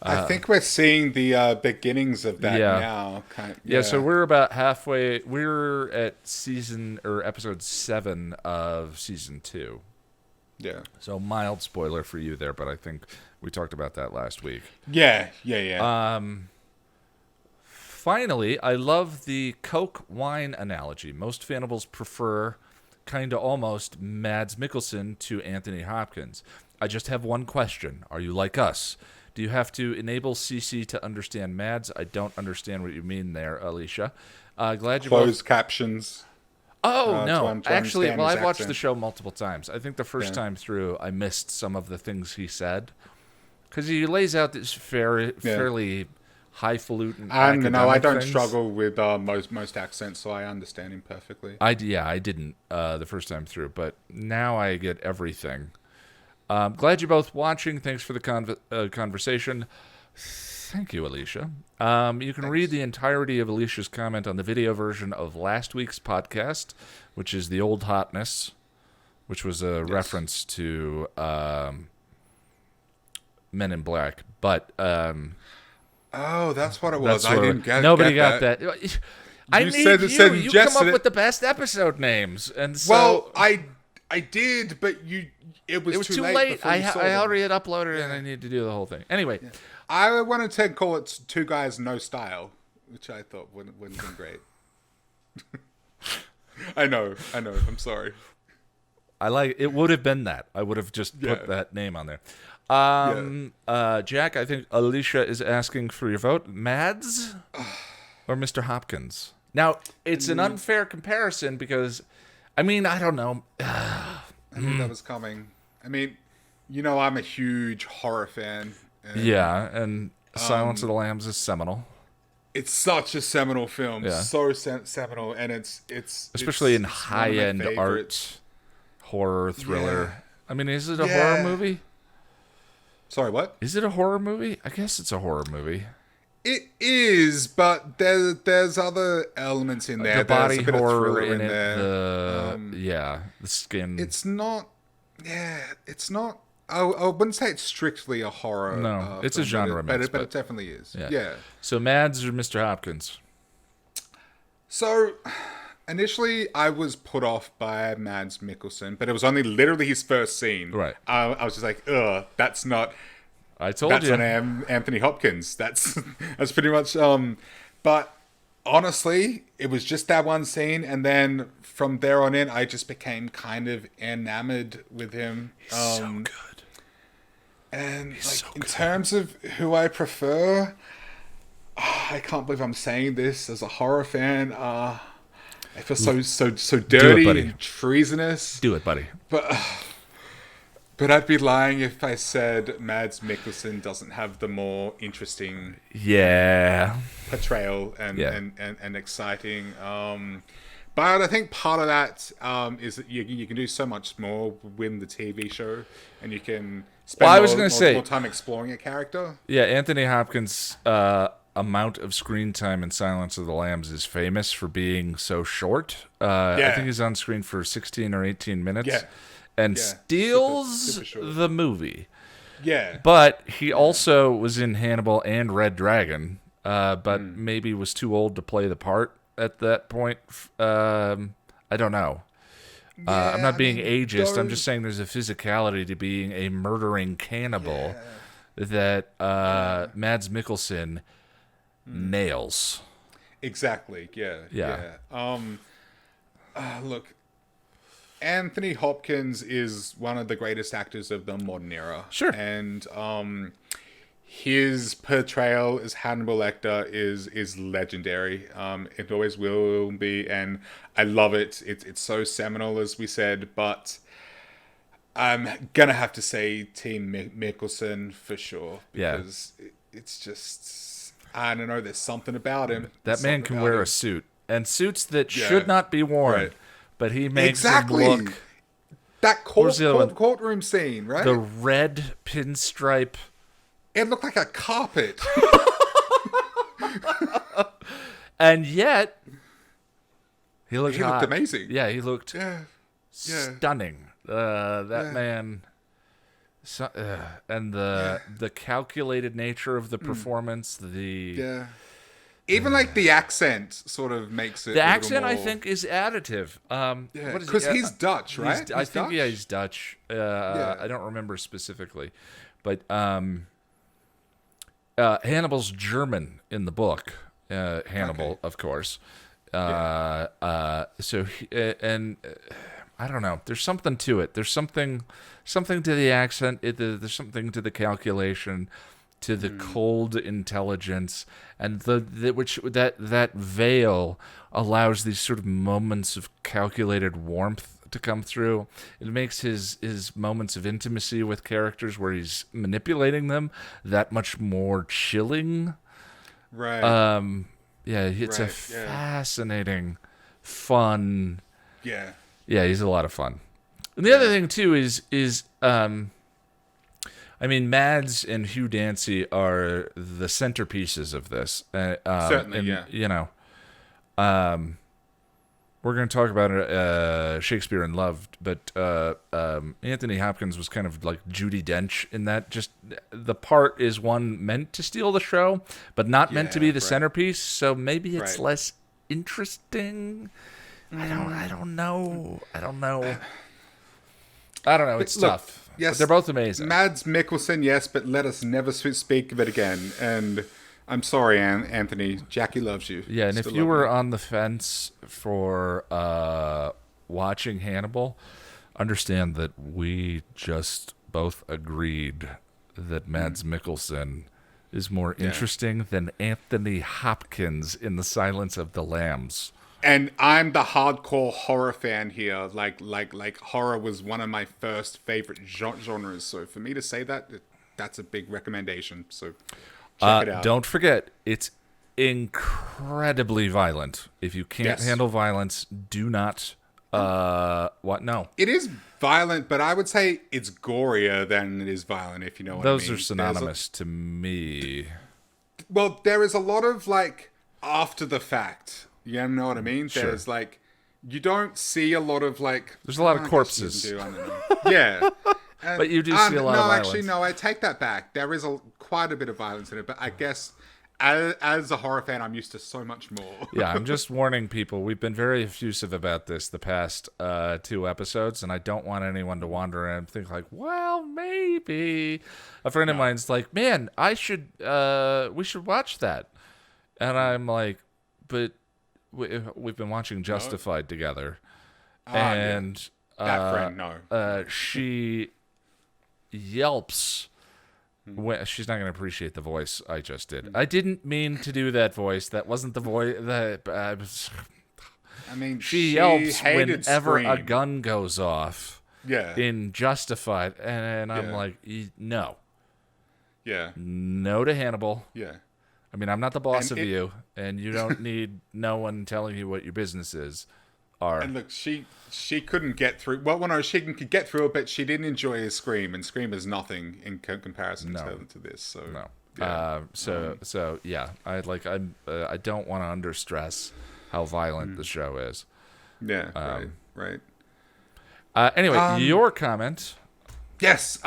I think we're seeing the beginnings of that Yeah. now. Yeah, so we're about halfway. We're at episode 7 of season 2. Yeah. So mild spoiler for you there, but I think we talked about that last week. Yeah. Finally, I love the Coke wine analogy. Most fanables prefer, kind of almost, Mads Mikkelsen to Anthony Hopkins. I just have one question. Are you like us? Do you have to enable CC to understand Mads? I don't understand what you mean there, Alicia. Glad you Closed captions. Oh, no. to Actually, understand well, his I've watched the accent. show multiple times. I think the first Yeah. time through, I missed some of the things he said. Because he lays out this fairly highfalutin And no, I academic don't things. struggle with most accents, so I understand him perfectly. I didn't the first time through, but now I get everything. Glad you're both watching. Thanks for the conversation. Thank you, Alicia. You can read the entirety of Alicia's comment on the video version of last week's podcast, which is The Old Hotness, which was a reference to Men in Black. But Oh, that's what it was. that's I where didn't get nobody get got that. that. I You need said- you. said You Jess come up said with it- the best episode names, and so Well, I did, but it was too late. late. before you saw I them. already had uploaded, and I need to do the whole thing. Anyway. I wanted to call it Two Guys No Style, which I thought wouldn't have been great. I know. I'm sorry. It would have been that. I would have just put that name on there. Jack, I think Alicia is asking for your vote. Mads or Mr. Hopkins? Now, it's an unfair comparison because, I mean, I don't know. I knew that was coming. I mean, I'm a huge horror fan. And Yeah, and Silence of the Lambs is seminal. it's such a seminal film. Yeah. So seminal, and it's Especially in it's one of my high-end favorites. art, horror, thriller. Yeah. I mean, is it a Yeah. horror movie? Sorry, what? Is it a horror movie? I guess it's a horror movie. It is, but there's other elements in there. The body There's a bit of horror thriller in it. there. The skin. It's not. Yeah, it's not. I wouldn't say it's strictly a horror. No, it's a film, genre but mix, it definitely is. Yeah. Yeah. So Mads or Mr. Hopkins? So initially, I was put off by Mads Mikkelsen, but it was only literally his first scene. Right. I was just like, ugh, that's not. I told That's you. on Anthony Hopkins. That's pretty much. But honestly, it was just that one scene, and then from there on in, I just became kind of enamored with him. He's so good. And so in good. terms of who I prefer, I can't believe I'm saying this as a horror fan. I feel so dirty buddy. and treasonous. Do it, buddy. But I'd be lying if I said Mads Mikkelsen doesn't have the more interesting Yeah. portrayal and Yeah. and exciting. But I think part of that is that you can do so much more with the TV show, and you can spend Well, I was gonna say- more time exploring a character. Yeah, Anthony Hopkins' amount of screen time in Silence of the Lambs is famous for being so short. I Yeah. think he's on screen for 16 or 18 minutes. Yeah. And Yeah. steals Super short. the movie. Yeah, But he also was in Hannibal and Red Dragon, but Hmm. maybe was too old to play the part at that point. I don't know. I'm not being ageist. I'm just saying there's a physicality to being a murdering cannibal that Mads Mikkelsen nails. exactly. Yeah. Yeah. Look, Anthony Hopkins is one of the greatest actors of the modern era. Sure. And his portrayal as Hannibal Lecter is legendary. It always will be, and I love it. It's so seminal, as we said, but I'm gonna have to say Team Mickelson for sure, Yeah. because it's just, I don't know, there's something about him. That There's man something can about wear him. a suit, and suits that Yeah. should not be worn, Right. but he makes Exactly. them look. That was the other one? courtroom scene, right? The red pinstripe. It looked like a carpet. And yet, he looked He hot. looked amazing. Yeah, he looked Yeah. stunning. That man. So, and the calculated nature of the performance, Yeah. Even like the accent sort of makes it. the a little accent, I more- think, is additive. Yeah, What is because he? he's Dutch, right? I He's think Dutch? yeah, he's Dutch. Yeah. I don't remember specifically, but Hannibal's German in the book. Hannibal, Okay. of course. Yeah. So I don't know. There's something to it. There's something to the accent. There's something to the calculation, to the cold intelligence, and that veil allows these sort of moments of calculated warmth to come through. It makes his moments of intimacy with characters where he's manipulating them that much more chilling. Right. Yeah, it's a Right, yeah. fascinating, fun. Yeah. Yeah, he's a lot of fun. And the other thing too is I mean, Mads and Hugh Dancy are the centerpieces of this. Certainly, and, yeah. You know, we're going to talk about Shakespeare in Love, but Anthony Hopkins was kind of like Judi Dench in that. Just the part is one meant to steal the show, but not meant to be the right. centerpiece. So maybe it's Right. less interesting. I don't know. It's look, tough. yes, But they're both amazing. Mads Mikkelsen, yes, but let us never speak of it again. And I'm sorry, Anthony. Jackie loves you. Yeah, and if Still you love were on the fence for watching Hannibal, understand that we just both agreed that Mads Mikkelsen is more interesting than Anthony Hopkins in The Silence of the Lambs. And I'm the hardcore horror fan here. Like horror was one of my first favorite genres. So for me to say that, that's a big recommendation. So check it out. Don't forget, it's incredibly violent. If you can't Yes. handle violence, do not. What? No. It is violent, but I would say it's gorier than it is violent, if you know what I mean. Those are synonymous to me. Well, there is a lot of like after the fact. You know what I mean? Sure. There's like, you don't see a lot of like. There's a lot of I guess corpses. you do, I don't know. Yeah. And, But you do see a lot no, of violence. actually, no. I take that back. There is quite a bit of violence in it, but I guess as a horror fan, I'm used to so much more. Yeah, I'm just warning people. We've been very effusive about this the past 2 episodes, and I don't want anyone to wander in and think like, well, maybe. A friend of mine's like, man, we should watch that. And I'm like, but we've been watching Justified together. And That friend, no. she yelps. She's not going to appreciate the voice I just did. I didn't mean to do that voice. That wasn't the voice. I mean, She yelps hated whenever a Scream. gun goes off Yeah. in Justified. And I'm Yeah. like, no. Yeah. No to Hannibal. Yeah. I mean, I'm not the boss And of you, and you don't need no one telling you what your business is. And look, she couldn't get through. Well, no, she could get through it, but she didn't enjoy Scream, and Scream is nothing in comparison to this. So No. yeah. So yeah, I don't want to understress how violent the show is. Yeah, right. Anyway, your comment. Yes,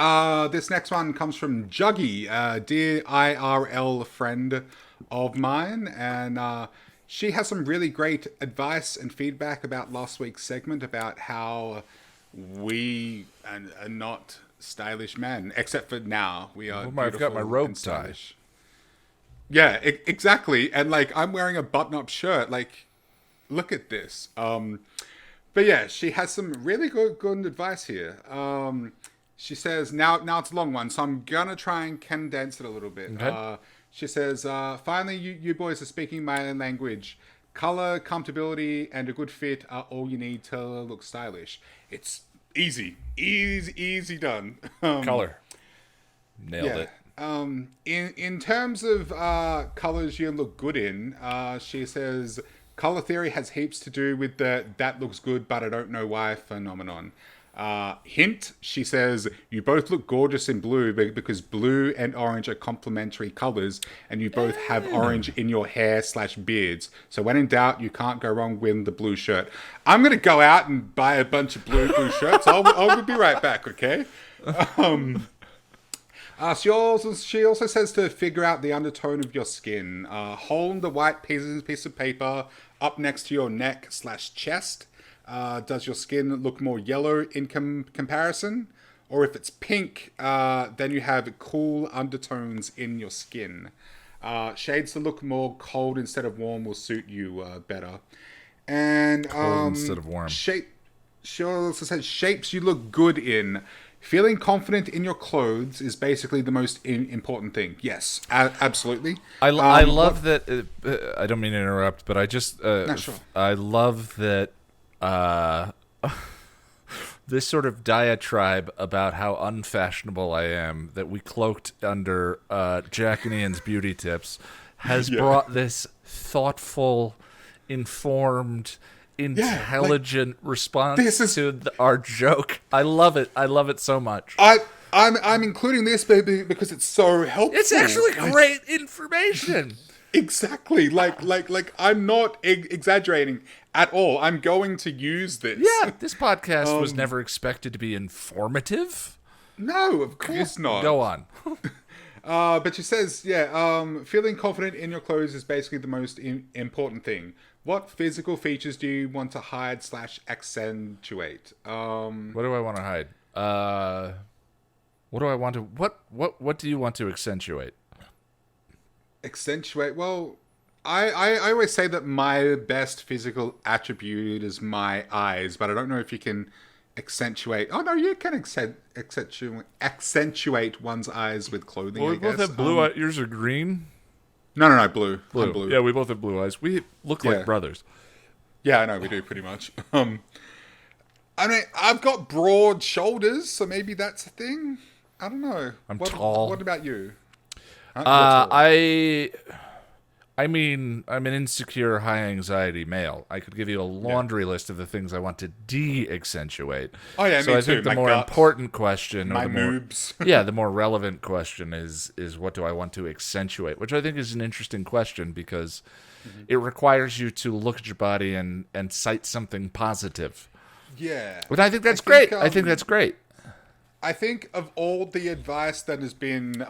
this next one comes from Juggy, a dear IRL friend of mine, and she has some really great advice and feedback about last week's segment about how we are not stylish men, except for now. We are Well, I've got my beautiful robe and tie. stylish. Yeah, exactly. And like, I'm wearing a button-up shirt. Like, look at this. But yeah, she has some really good advice here. She says, now it's a long one, so I'm gonna try and condense it a little bit. Okay. She says, finally, you boys are speaking my own language. Color, comfortability, and a good fit are all you need to look stylish. It's easy done. Color. Nailed it. In terms of colors you look good in, she says color theory has heaps to do with the that looks good but I don't know why phenomenon. Hint, she says, you both look gorgeous in blue because blue and orange are complementary colors, and you both have orange in your hair/beards. So when in doubt, you can't go wrong with the blue shirt. I'm going to go out and buy a bunch of blue shirts. I'll be right back, okay? She also says to figure out the undertone of your skin. Hold the white piece of paper up next to your neck/chest. Does your skin look more yellow in comparison? Or if it's pink, then you have cool undertones in your skin. Shades that look more cold instead of warm will suit you better. And Cold instead of warm. She also says shapes you look good in. Feeling confident in your clothes is basically the most important thing. Yes, absolutely. I love that. I don't mean to interrupt, but I just sure. I love that this sort of diatribe about how unfashionable I am that we cloaked under Jack and Ian's beauty tips has brought this thoughtful, informed, intelligent response to our joke. I love it. I love it so much. I'm including this baby because it's so helpful. It's actually great information. Exactly. Like I'm not exaggerating at all. I'm going to use this. Yeah, this podcast was never expected to be informative. No, of course not. Go on. But she says, feeling confident in your clothes is basically the most important thing. What physical features do you want to hide/accentuate? What do I want to hide? What do I want to? What do you want to accentuate? Accentuate. Well, I always say that my best physical attribute is my eyes, but I don't know if you can accentuate. Oh no, you can accentuate one's eyes with clothing. Well, we I both guess. have blue eyes. Yours are green. No, blue. I'm blue. Yeah, we both have blue eyes. We look like brothers. Yeah, I know we do pretty much. I mean, I've got broad shoulders, so maybe that's a thing. I don't know. I'm tall. What about you? I mean, I'm an insecure, high-anxiety male. I could give you a laundry list of the things I want to de-accentuate. Oh yeah, so me I too. think the My more gut, important question, my or the more, moobs. the more relevant question is what do I want to accentuate? Which I think is an interesting question because it requires you to look at your body and cite something positive. Yeah, But I think that's great. I think that's great. I think of all the advice that has been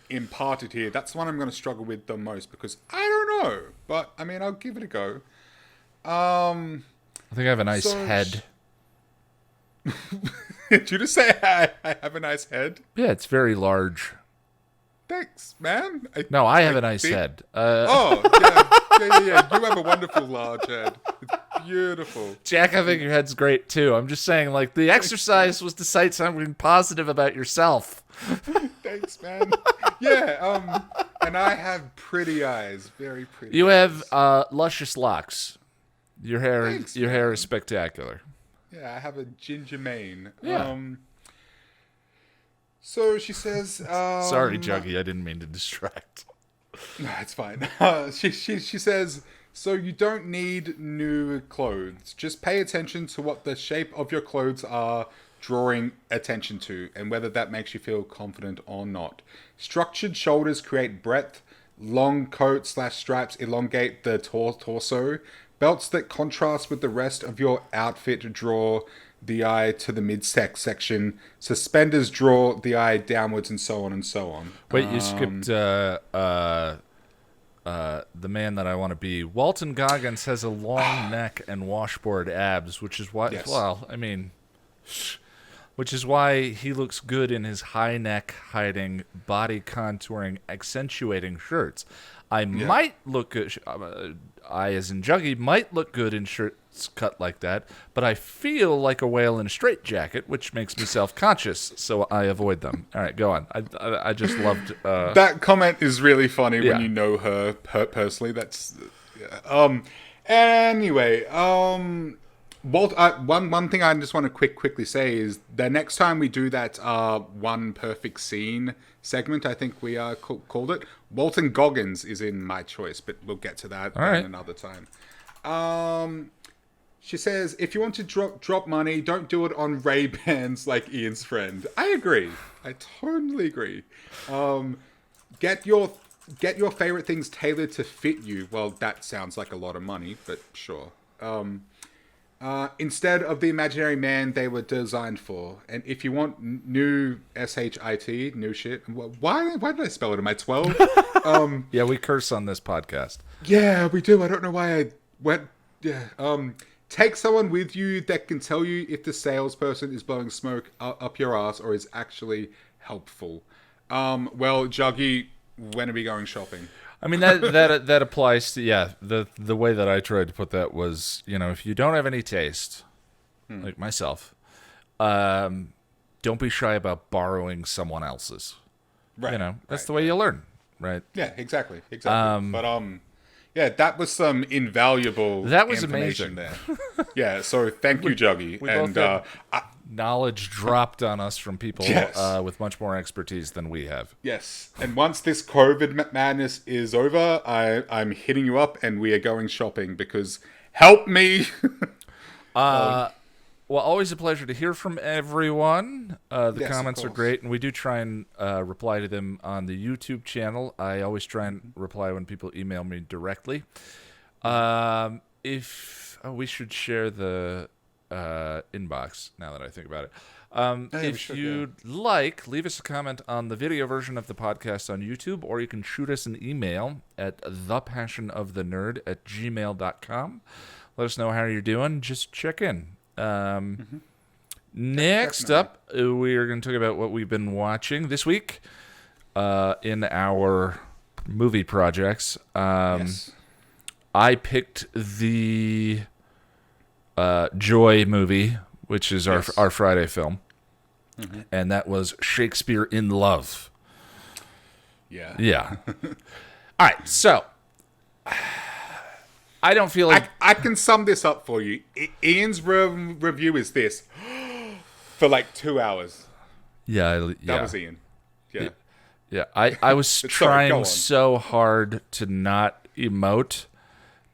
imparted here, that's the one I'm going to struggle with the most because I don't know. But, I mean, I'll give it a go. I think I have a nice head. Did you just say I have a nice head? Yeah, it's very large. Thanks, man. I have a nice head. Oh, yeah. You have a wonderful large head. It's beautiful. Jack, I think your head's great too. I'm just saying, like, the exercise was to cite something positive about yourself. Thanks, man. Yeah, and I have pretty eyes, very pretty. You eyes. have luscious locks. Your hair, Thanks, hair is spectacular. Yeah, I have a ginger mane. Yeah. So she says. Sorry, Juggy, I didn't mean to distract. No, it's fine. She says, so you don't need new clothes. Just pay attention to what the shape of your clothes are drawing attention to, and whether that makes you feel confident or not. Structured shoulders create breadth. Long coat/stripes elongate the torso. Belts that contrast with the rest of your outfit draw the eye to the midsection. Suspenders draw the eye downwards, and so on and so on. Wait, you skipped the man that I want to be. Walton Goggins has a long neck and washboard abs, which is why. Yes. Well, I mean, which is why he looks good in his high neck hiding, body contouring, accentuating shirts. I, as in Juggy, might look good in shirts cut like that, but I feel like a whale in a straitjacket, which makes me self-conscious, so I avoid them. All right, go on. I just loved... that comment is really funny when you know her personally. That's... Anyway, Walt, one thing I just want to quickly say is the next time we do that one perfect scene segment, I think we called it, Walton Goggins is in my choice, but we'll get to that another time. She says, if you want to drop money, don't do it on Ray-Bans like Ian's friend. I agree. I totally agree. Get your favorite things tailored to fit you. Well, that sounds like a lot of money, but sure. Instead of the imaginary man they were designed for. And if you want new SHIT, new shit. Why did I spell it? Am I 12? Yeah, we curse on this podcast. Yeah, we do. I don't know why I went. Yeah. Take someone with you that can tell you if the salesperson is blowing smoke up your ass or is actually helpful. Well, Juggy, when are we going shopping? I mean, that applies to, yeah, the way that I tried to put that was, if you don't have any taste, like myself, don't be shy about borrowing someone else's. Right. That's the way you learn, right? Yeah, exactly. But yeah, that was some invaluable information amazing. there. Yeah, so thank you, Juggy. And knowledge dropped on us from people Yes. With much more expertise than we have. yes, and once this COVID madness is over, I'm hitting you up and we are going shopping because help me. Well, always a pleasure to hear from everyone. The Yes, of comments are course. great, and we do try and reply to them on the YouTube channel. I always try and reply when people email me directly. We should share the inbox now that I think about it. If you'd like, leave us a comment on the video version of the podcast on YouTube, or you can shoot us an email at thepassionofthenerd@gmail.com. Let us know how you're doing. Just check in. Next up, we are going to talk about what we've been watching this week in our movie projects. Yes. I picked the Joy movie, which is our Friday film, and that was Shakespeare in Love. Yeah. Yeah. All right, so I don't feel like I can sum this up for you. Ian's review is this for like 2 hours. That That was Ian. Yeah. Yeah, I was Sorry, go trying on. so hard to not emote,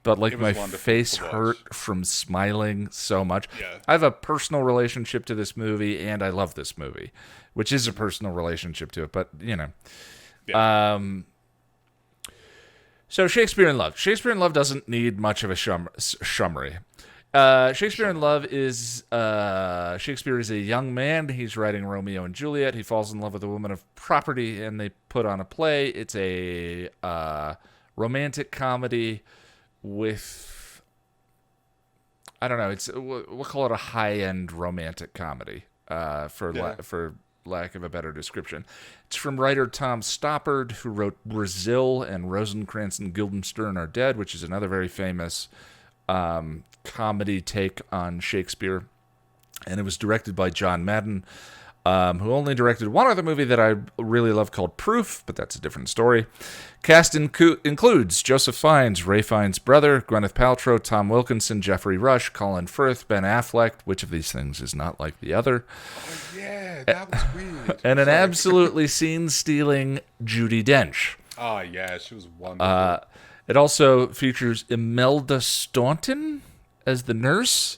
but like It was my wonderful face to watch. hurt from smiling so much. Yeah. I have a personal relationship to this movie, and I love this movie, which is a personal relationship to it. But Yeah. So Shakespeare in Love. Shakespeare in Love doesn't need much of a summary. Shakespeare in Love is Shakespeare is a young man. He's writing Romeo and Juliet. He falls in love with a woman of property, and they put on a play. It's a romantic comedy with, I don't know. We'll call it a high-end romantic comedy for lack of a better description. It's from writer Tom Stoppard, who wrote Brazil and Rosencrantz and Guildenstern Are Dead, which is another very famous comedy take on Shakespeare. And it was directed by John Madden, who only directed one other movie that I really love called Proof, but that's a different story. Cast includes Joseph Fiennes, Ray Fiennes' brother, Gwyneth Paltrow, Tom Wilkinson, Jeffrey Rush, Colin Firth, Ben Affleck. Which of these things is not like the other? Oh, yeah, that was weird. And an absolutely scene-stealing Judi Dench. Oh, yeah, she was wonderful. It also features Imelda Staunton as the nurse,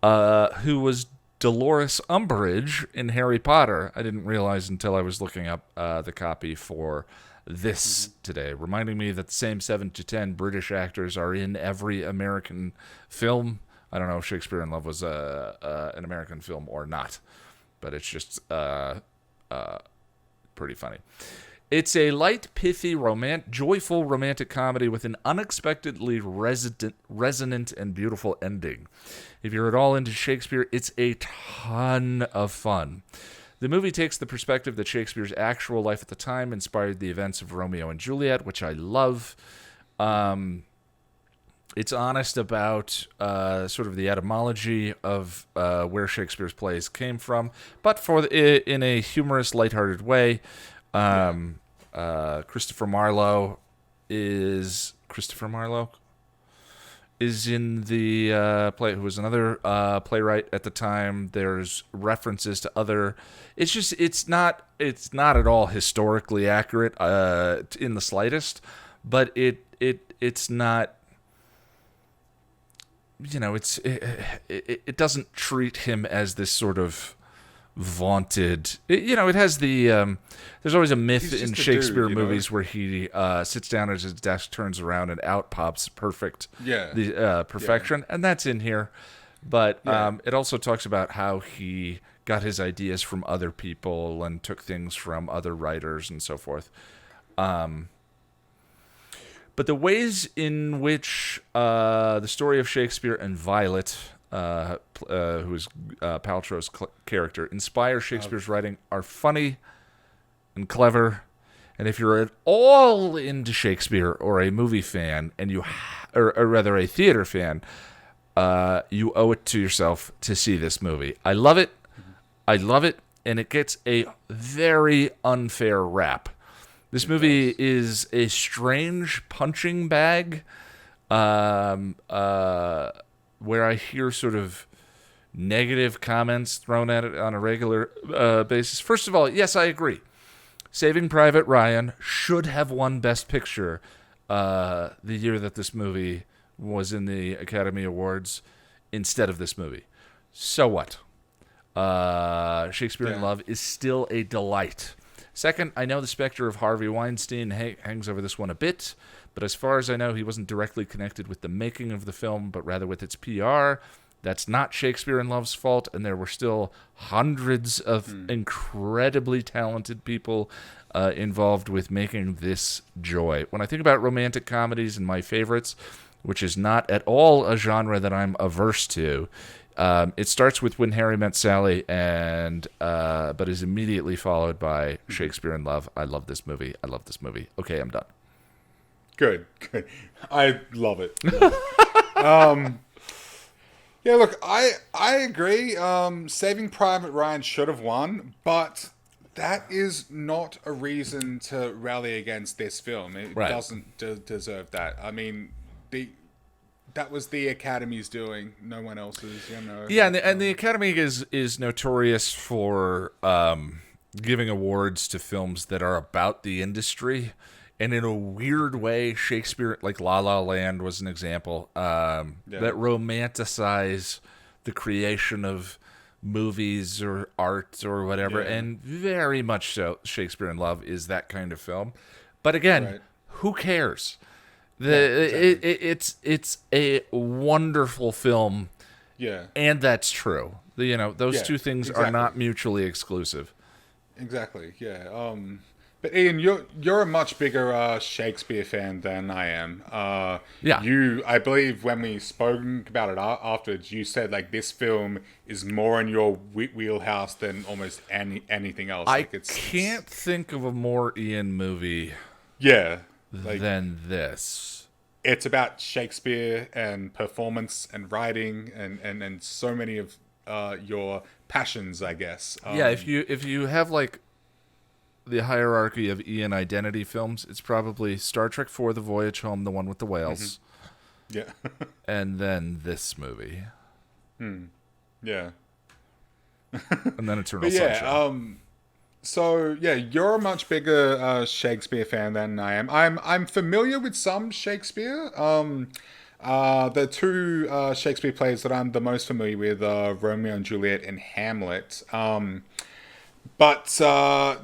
who was Dolores Umbridge in Harry Potter. I didn't realize until I was looking up the copy for this today, reminding me that the same 7 to 10 British actors are in every American film. I don't know if Shakespeare in Love was an American film or not, but it's just pretty funny. It's a light, pithy, joyful romantic comedy with an unexpectedly resonant and beautiful ending. If you're at all into Shakespeare, it's a ton of fun. The movie takes the perspective that Shakespeare's actual life at the time inspired the events of Romeo and Juliet, which I love. It's honest about sort of the etymology of where Shakespeare's plays came from, but in a humorous, lighthearted way. Christopher Marlowe is in the play, who was another playwright at the time. There's references to other. It's not at all historically accurate in the slightest, but it's not. it doesn't treat him as this sort of vaunted. It has the there's always a myth He's in just a Shakespeare dude, you know? movies where he sits down at his desk, turns around, and out pops Yeah. the perfection, and that's in here. But Yeah. it also talks about how he got his ideas from other people and took things from other writers and so forth. But the ways in which the story of Shakespeare and Violet, who is Paltrow's character, inspire Shakespeare's writing are funny and clever. And if you're at all into Shakespeare or a movie fan, and or rather a theater fan, you owe it to yourself to see this movie. I love it. I love it, and it gets a very unfair rap. This movie is a strange punching bag, where I hear sort of negative comments thrown at it on a regular basis. First of all, yes, I agree. Saving Private Ryan should have won Best Picture the year that this movie was in the Academy Awards instead of this movie. So what? Shakespeare in Love is still a delight. Second, I know the specter of Harvey Weinstein hangs over this one a bit, but as far as I know, he wasn't directly connected with the making of the film, but rather with its PR. That's not Shakespeare in Love's fault, and there were still hundreds of incredibly talented people involved with making this joy. When I think about romantic comedies and my favorites, which is not at all a genre that I'm averse to, it starts with When Harry Met Sally, and but is immediately followed by Shakespeare in Love. I love this movie. I love this movie. Okay, I'm done. Good. I love it. Yeah, look, I agree. Saving Private Ryan should have won, but that is not a reason to rally against this film. It Right. doesn't deserve that. I mean, that was the Academy's doing, no one else's. Yeah, and the Academy is notorious for giving awards to films that are about the industry. And in a weird way, Shakespeare, like La La Land was an example, that romanticize the creation of movies or art or whatever. Yeah. And very much so, Shakespeare in Love is that kind of film. But again, who cares? It's a wonderful film, Yeah. and that's true. Those two things are exactly. not mutually exclusive. Exactly. Yeah. But Ian, you're a much bigger Shakespeare fan than I am. Yeah. I believe when we spoke about it afterwards, you said like this film is more in your wheelhouse than almost anything else. I can't think of a more Ian movie than this. It's about Shakespeare and performance and writing and so many of your passions, I guess. If you have like the hierarchy of Ian identity films, it's probably Star Trek IV: The Voyage Home, the one with the whales. Yeah. And then this movie. Yeah. And then Eternal Sunshine. So yeah, you're a much bigger Shakespeare fan than I am. I'm familiar with some Shakespeare. The two Shakespeare plays that I'm the most familiar with are Romeo and Juliet and Hamlet. But I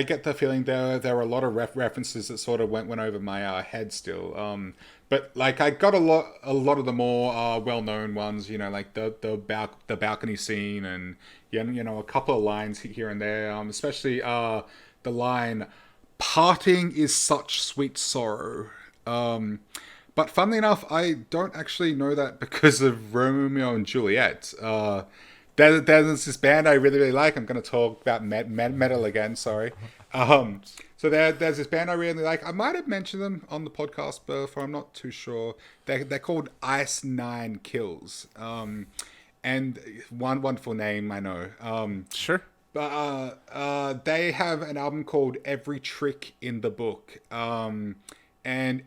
get the feeling there were a lot of references that sort of went over my head still. But like I got a lot of the more well-known ones, like the balcony scene and a couple of lines here and there. Especially the line, "Parting is such sweet sorrow." But funnily enough, I don't actually know that because of Romeo and Juliet. There's this band I really like. I'm going to talk about metal again. Sorry. So there's this band I really like. I might have mentioned them on the podcast before. I'm not too sure. They're called Ice Nine Kills. And one wonderful name, I know. Sure. But they have an album called Every Trick in the Book. And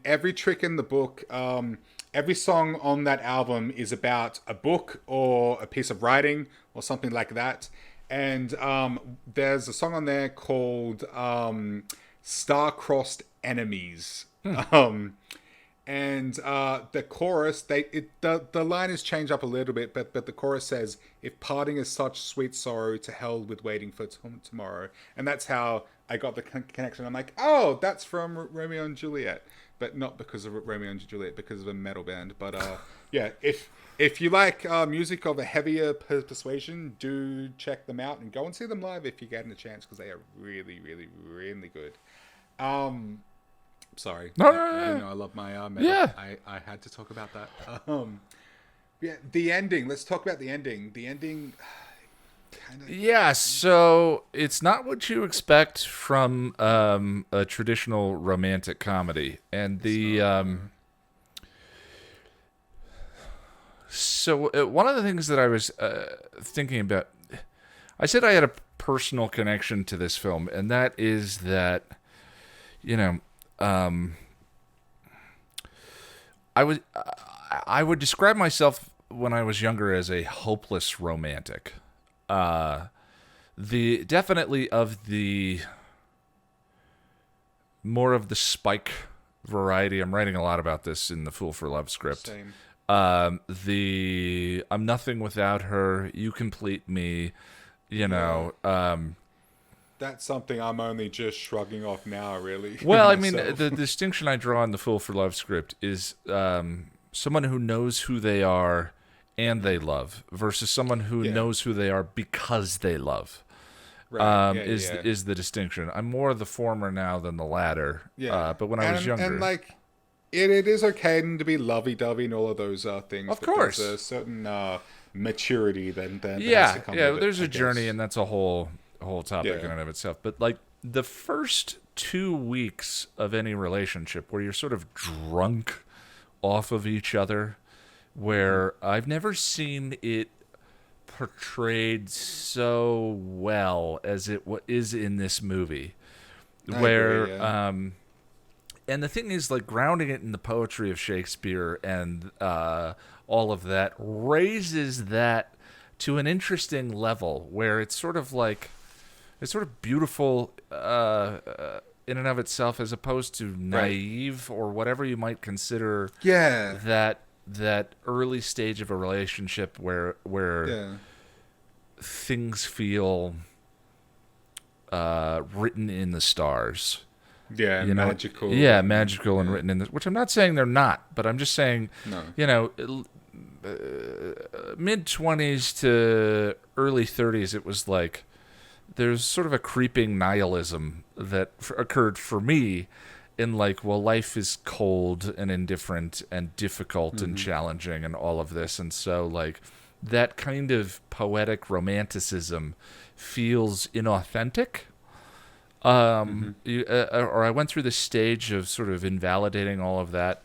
Every Trick in the Book, every song on that album is about a book or a piece of writing or something like that. And there's a song on there called Star-Crossed Enemies. And the chorus, the line is changed up a little bit, but the chorus says, "If parting is such sweet sorrow, to hell with waiting for tomorrow." And that's how I got the connection. I'm like, oh, that's from Romeo and Juliet, but not because of Romeo and Juliet, because of a metal band. But yeah, if you like music of a heavier persuasion, do check them out and go and see them live if you get a chance, because they are really, really, really good. Sorry. No, You know I love my metal. Yeah. I had to talk about that. Yeah, the ending. Let's talk about the ending. The ending kind of... Yeah, so it's not what you expect from a traditional romantic comedy. And one of the things that I was thinking about, I said I had a personal connection to this film, and that is that, you know, I would describe myself when I was younger as a hopeless romantic. Definitely of the more of the Spike variety. I'm writing a lot about this in the Fool for Love script. Same. I'm nothing without her. You complete me. That's something I'm only just shrugging off now, really. Well, I mean, the distinction I draw in the Fool for Love script is someone who knows who they are and they love versus someone who knows who they are because they love. Right. Is the distinction. I'm more the former now than the latter. Yeah. But when I was younger, and like, it is okay to be lovey-dovey and all of those things. Of course, there's a certain maturity then. Yeah. There's a journey, and that's a whole topic in and of itself. But like the first 2 weeks of any relationship where you're sort of drunk off of each other, where I've never seen it portrayed so well as it is in this movie, and the thing is, like, grounding it in the poetry of Shakespeare and all of that raises that to an interesting level where it's sort of beautiful in and of itself, as opposed to naive or whatever you might consider that early stage of a relationship where things feel written in the stars. Yeah, magical. Yeah, magical and written in this, which I'm not saying they're not, but I'm just saying, mid-20s to early 30s, it was like there's sort of a creeping nihilism that occurred for me in like, well, life is cold and indifferent and difficult and challenging and all of this. And so like that kind of poetic romanticism feels inauthentic. Or I went through the stage of sort of invalidating all of that.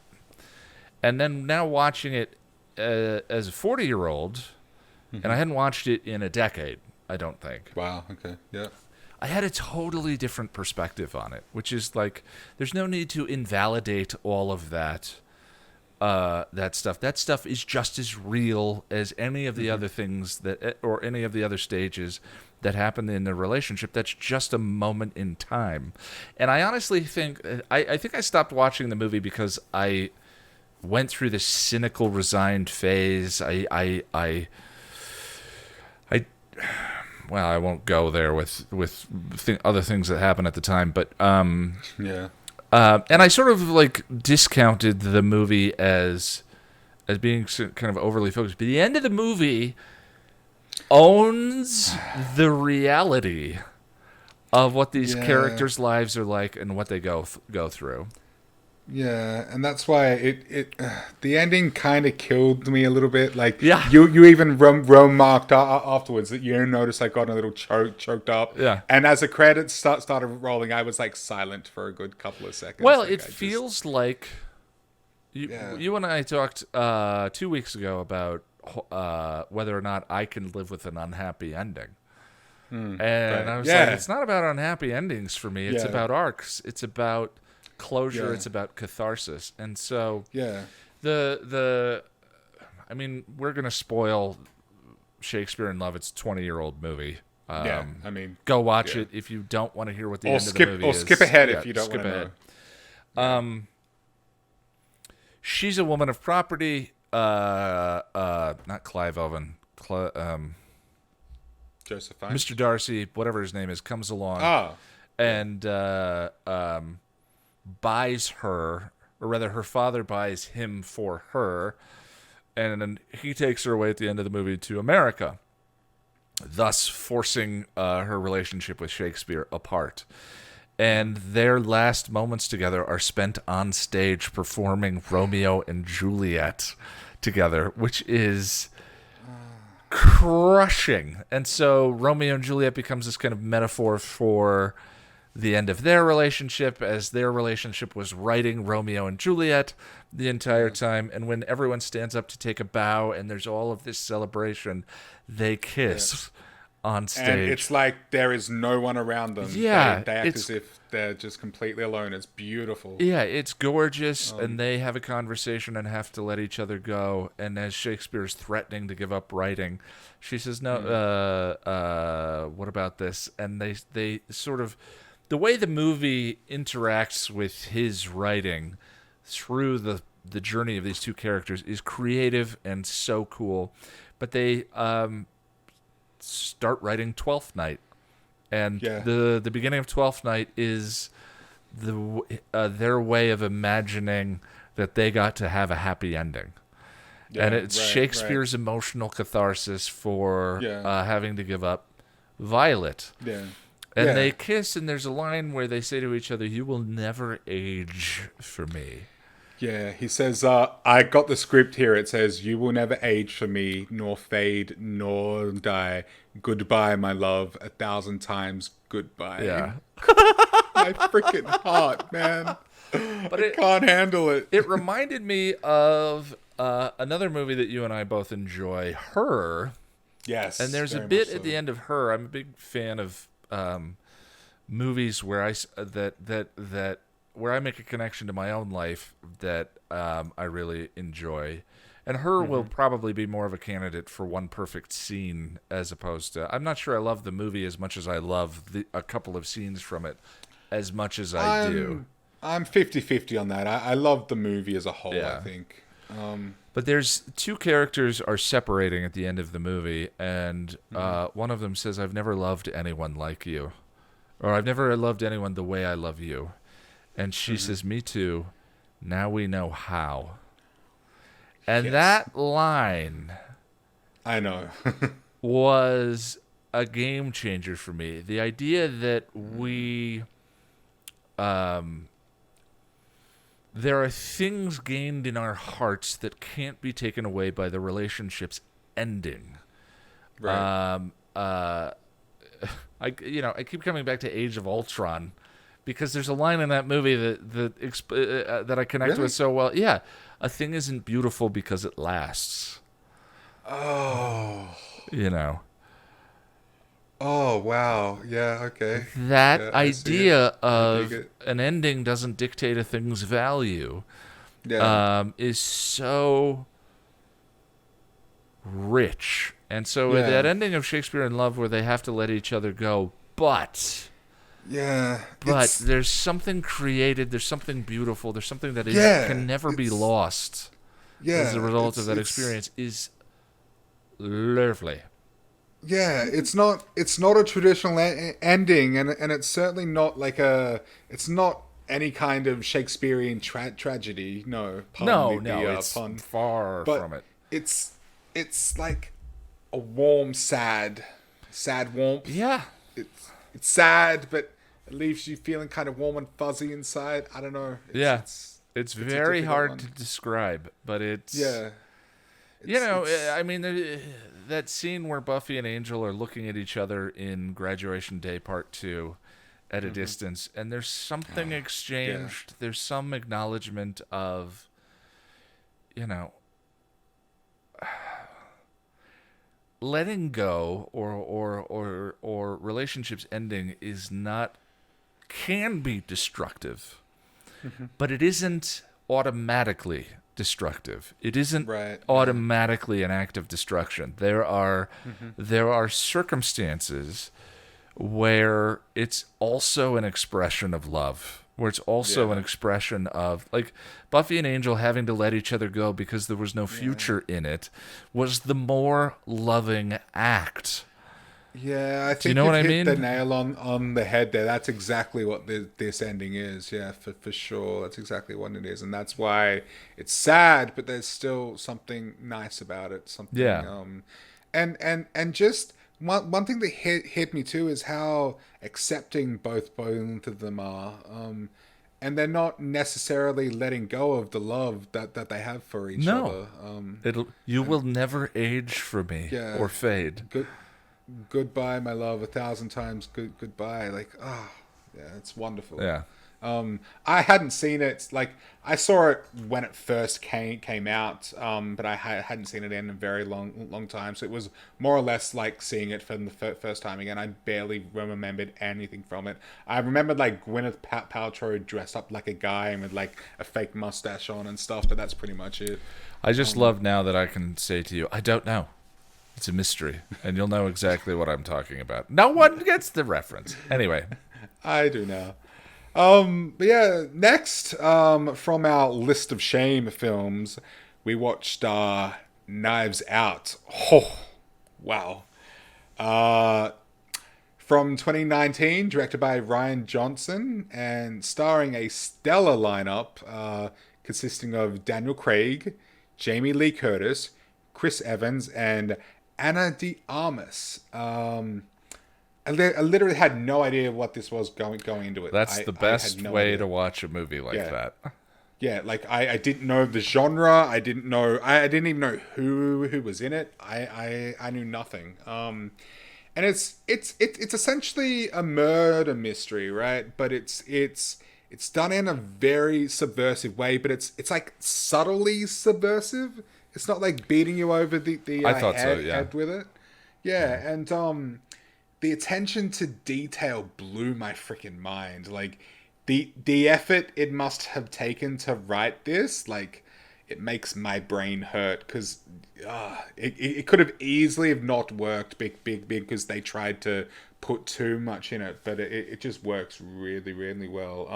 And then now watching it as a 40-year-old, and I hadn't watched it in a decade, I don't think. Wow, okay, yeah. I had a totally different perspective on it, which is like, there's no need to invalidate all of that stuff. That stuff is just as real as any of the other things or any of the other stages that happen in the relationship. That's just a moment in time. And I honestly think, I think I stopped watching the movie because I went through this cynical, resigned phase. Well, I won't go there with other things that happened at the time, but and I sort of like discounted the movie as being kind of overly focused. But the end of the movie owns the reality of what these characters' lives are like and what they go through. Yeah, and that's why it the ending kind of killed me a little bit. Like, you even remarked afterwards that you noticed I got a little choked up. Yeah. And as the credits started rolling, I was like silent for a good couple of seconds. Well, like, it feels like you and I talked 2 weeks ago about whether or not I can live with an unhappy ending. And I was like, it's not about unhappy endings for me. It's about arcs. It's about closure. It's about catharsis. And so I mean, we're gonna spoil Shakespeare in Love. It's a 20-year-old movie. I mean, go watch it if you don't want to hear what the end of the movie is. Or skip ahead if you don't want to know. she's a woman of property. Not Clive Owen. Josephine. Mr. Darcy, whatever his name is, comes along Oh. and buys her, or rather, her father buys him for her, and then he takes her away at the end of the movie to America, thus forcing her relationship with Shakespeare apart. And their last moments together are spent on stage performing Romeo and Juliet together, which is crushing. And so Romeo and Juliet becomes this kind of metaphor for the end of their relationship, as their relationship was writing Romeo and Juliet the entire time. And when everyone stands up to take a bow and there's all of this celebration, they kiss on stage. And it's like there is no one around them. Yeah, They act as if they're just completely alone. It's beautiful. Yeah, it's gorgeous, and they have a conversation and have to let each other go. And as Shakespeare's threatening to give up writing, she says, "No, what about this?" And they sort of, the way the movie interacts with his writing through the journey of these two characters is creative and so cool. But they start writing Twelfth Night, and the beginning of Twelfth Night is their way of imagining that they got to have a happy ending. And it's Shakespeare's emotional catharsis for having to give up Violet. And they kiss, and there's a line where they say to each other, "You will never age for me." Yeah, he says, I got the script here. It says, "You will never age for me, nor fade, nor die. Goodbye, my love, 1,000 times goodbye." Yeah. My freaking heart, man. But I can't handle it. It reminded me of another movie that you and I both enjoy, Her. Yes. And there's a bit at the end of Her. I'm a big fan of movies where where I make a connection to my own life that I really enjoy. And Her will probably be more of a candidate for one perfect scene, as opposed to... I'm not sure I love the movie as much as I love a couple of scenes from it as much as I do. I'm 50-50 on that. I love the movie as a whole, I think. But there's two characters are separating at the end of the movie, and one of them says, "I've never loved anyone like you," or "I've never loved anyone the way I love you." And she says, "Me too. Now we know how." And that line, I know, was a game changer for me. The idea that there are things gained in our hearts that can't be taken away by the relationship's ending. right? I keep coming back to Age of Ultron, because there's a line in that movie that I connect with so well. Yeah, a thing isn't beautiful because it lasts. Oh. Oh, wow. Yeah, okay. That idea of an ending doesn't dictate a thing's value is so rich. And so that ending of Shakespeare in Love, where they have to let each other go, but there's something created, there's something beautiful, there's something that can never be lost as a result of that experience, is lovely. Yeah, it's not a traditional ending, and it's certainly not like it's not any kind of Shakespearean tragedy. No, it's far but from it. It's like a warm, sad warmth. Yeah, it's sad, but it leaves you feeling kind of warm and fuzzy inside. I don't know. It's very hard to describe, but it's I mean, that scene where Buffy and Angel are looking at each other in Graduation Day Part 2 at a distance, and there's something exchanged. Yeah. There's some acknowledgement of, letting go or relationships ending can be destructive, but it isn't automatically destructive. It isn't automatically an act of destruction. There are circumstances where it's also an expression of love, where it's also Yeah. an expression of like Buffy and Angel having to let each other go because there was no Yeah. future in it was the more loving act. Yeah, I Do you think know what you've I hit the mean? nail on the head there. That's exactly what this ending is. Yeah, for sure. That's exactly what it is. And that's why it's sad, but there's still something nice about it. Yeah. Something and just one thing that hit me too is how accepting both of them are. And they're not necessarily letting go of the love that they have for each No. other. You And will never age for me yeah, or fade. good goodbye, my love, 1,000 times goodbye. Like, yeah, it's wonderful. Yeah. I hadn't seen it. Like, I saw it when it first came out, but I hadn't seen it in a very long time. So it was more or less like seeing it for the first time again. I barely remembered anything from it. I remembered like Gwyneth Paltrow dressed up like a guy and with like a fake mustache on and stuff, but that's pretty much it. I just love now that I can say to you, I don't know. It's a mystery, and you'll know exactly what I'm talking about. No one gets the reference. Anyway, I do now. But yeah, next, from our list of shame films, we watched Knives Out. Oh, wow. Uh, from 2019, directed by Ryan Johnson and starring a stellar lineup consisting of Daniel Craig, Jamie Lee Curtis, Chris Evans, and Anna de Armas. I literally had no idea what this was going into it. that's the I had best no way idea. to watch a movie like Yeah. that. Yeah, like I didn't know the genre. I didn't know. I didn't even know who was in it. I knew nothing. And it's essentially a murder mystery, right? But it's done in a very subversive way. But it's like subtly subversive. It's not like beating you over the I thought so, head, yeah. head with it. Yeah, and the attention to detail blew my freaking mind. Like the effort it must have taken to write this, like it makes my brain hurt because it could have easily have not worked big because they tried to put too much in it, but it just works really well.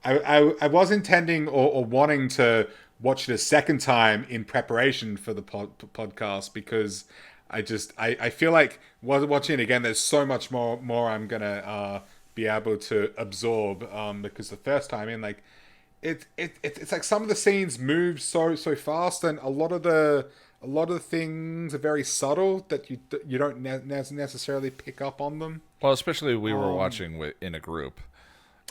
I was intending or wanting to watch it a second time in preparation for the podcast because I feel like watching it again, there's so much more I'm gonna be able to absorb because the first time in, like it's like some of the scenes move so fast, and a lot of the things are very subtle that you don't necessarily pick up on them. Well, especially we were watching in a group.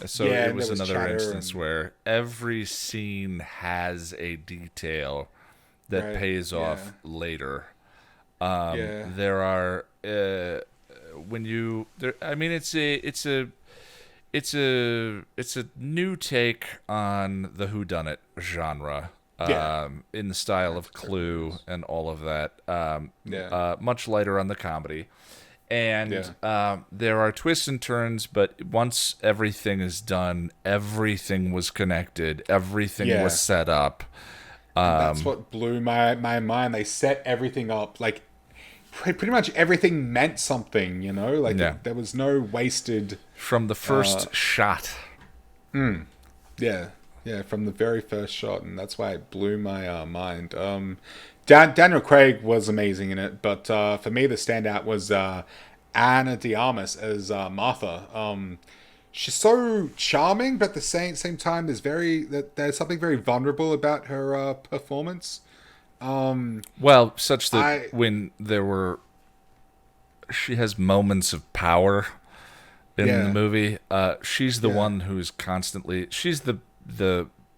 So Yeah, it and there was was another chatter instance and where every scene has a detail that right, pays yeah, off later. yeah, There are when you there. I mean, it's a new take on the whoddunit genre. yeah, In the style that's of exactly what it Clue is. and all of that. Yeah, Much lighter on the comedy. And yeah, there are twists and turns, but once everything is done, everything was connected, everything was yeah. set up. And that's what blew my mind. They set everything up like pretty much everything meant something. Like Yeah. there was no wasted. From the first shot. Yeah, yeah, from the very first shot, and that's why it blew my mind. Daniel Craig was amazing in it, but for me, the standout was Anna de Armas as Martha. She's so charming, but at the same time, there's something very vulnerable about her performance. Well, such that I she has moments of power in the Yeah, movie. She's the yeah, one who's constantly. She's the.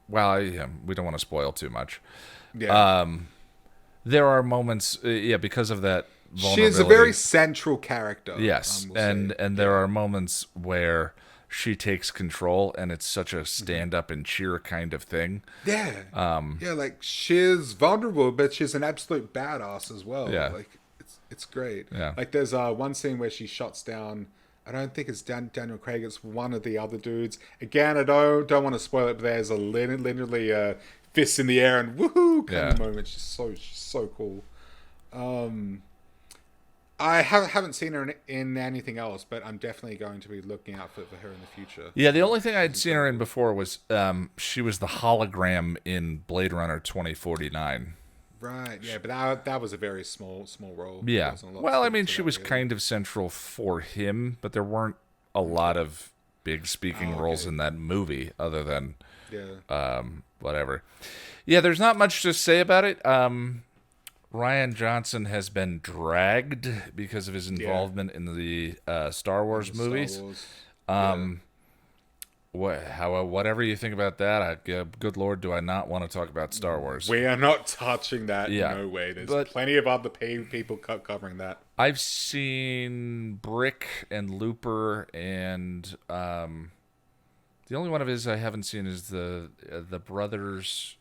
Well, yeah, we don't want to spoil too much. yeah. There are moments, yeah, because of that She is a very vulnerability. central character. Yes, We'll and say. and there Yeah, are moments where she takes control, and it's such a stand up and cheer kind of thing. yeah, yeah. Like she's vulnerable, but she's an absolute badass as well. Yeah, Like it's great. yeah. Like there's one scene where she shuts down. I don't think it's Daniel Craig. It's one of the other dudes. Again, I don't want to spoil it, but there's literally fist in the air and woohoo kind Yeah. of moment. She's so cool. Um, I haven't seen her in anything else, but I'm definitely going to be looking out for her in the future. Yeah, the only thing She's I'd seen her in incredible. before was she was the hologram in Blade Runner 2049. Right, yeah, but that was a very small role. There Yeah. wasn't a lot Well, I mean, to she that was really. kind of central for him, but there weren't a lot of big speaking Oh, roles okay. in that movie other than Yeah. whatever. Yeah, there's not much to say about it. Ryan Johnson has been dragged because of his Yeah. involvement in the Star In Wars the Star movies. Wars. Yeah. Whatever you think about that, good lord, do I not want to talk about Star Wars? We are not touching that. Yeah, No way. There's but plenty of other people covering that. I've seen Brick and Looper, and the only one of his I haven't seen is the brothers.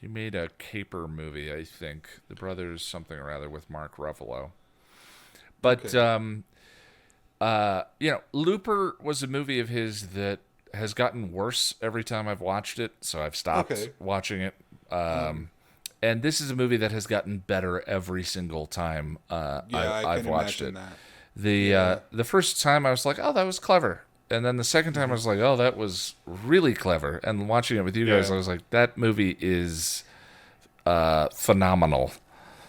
He made a caper movie, I think. The brothers something or other with Mark Ruffalo. But Okay. Looper was a movie of his that has gotten worse every time I've watched it, so I've stopped Okay. watching it. Um, And this is a movie that has gotten better every single time yeah, I I've can watched imagine it. that. The Yeah. the first time I was like, oh, that was clever, and then the second time I was like, oh, that was really clever. And watching it with you guys, Yeah. I was like, that movie is phenomenal.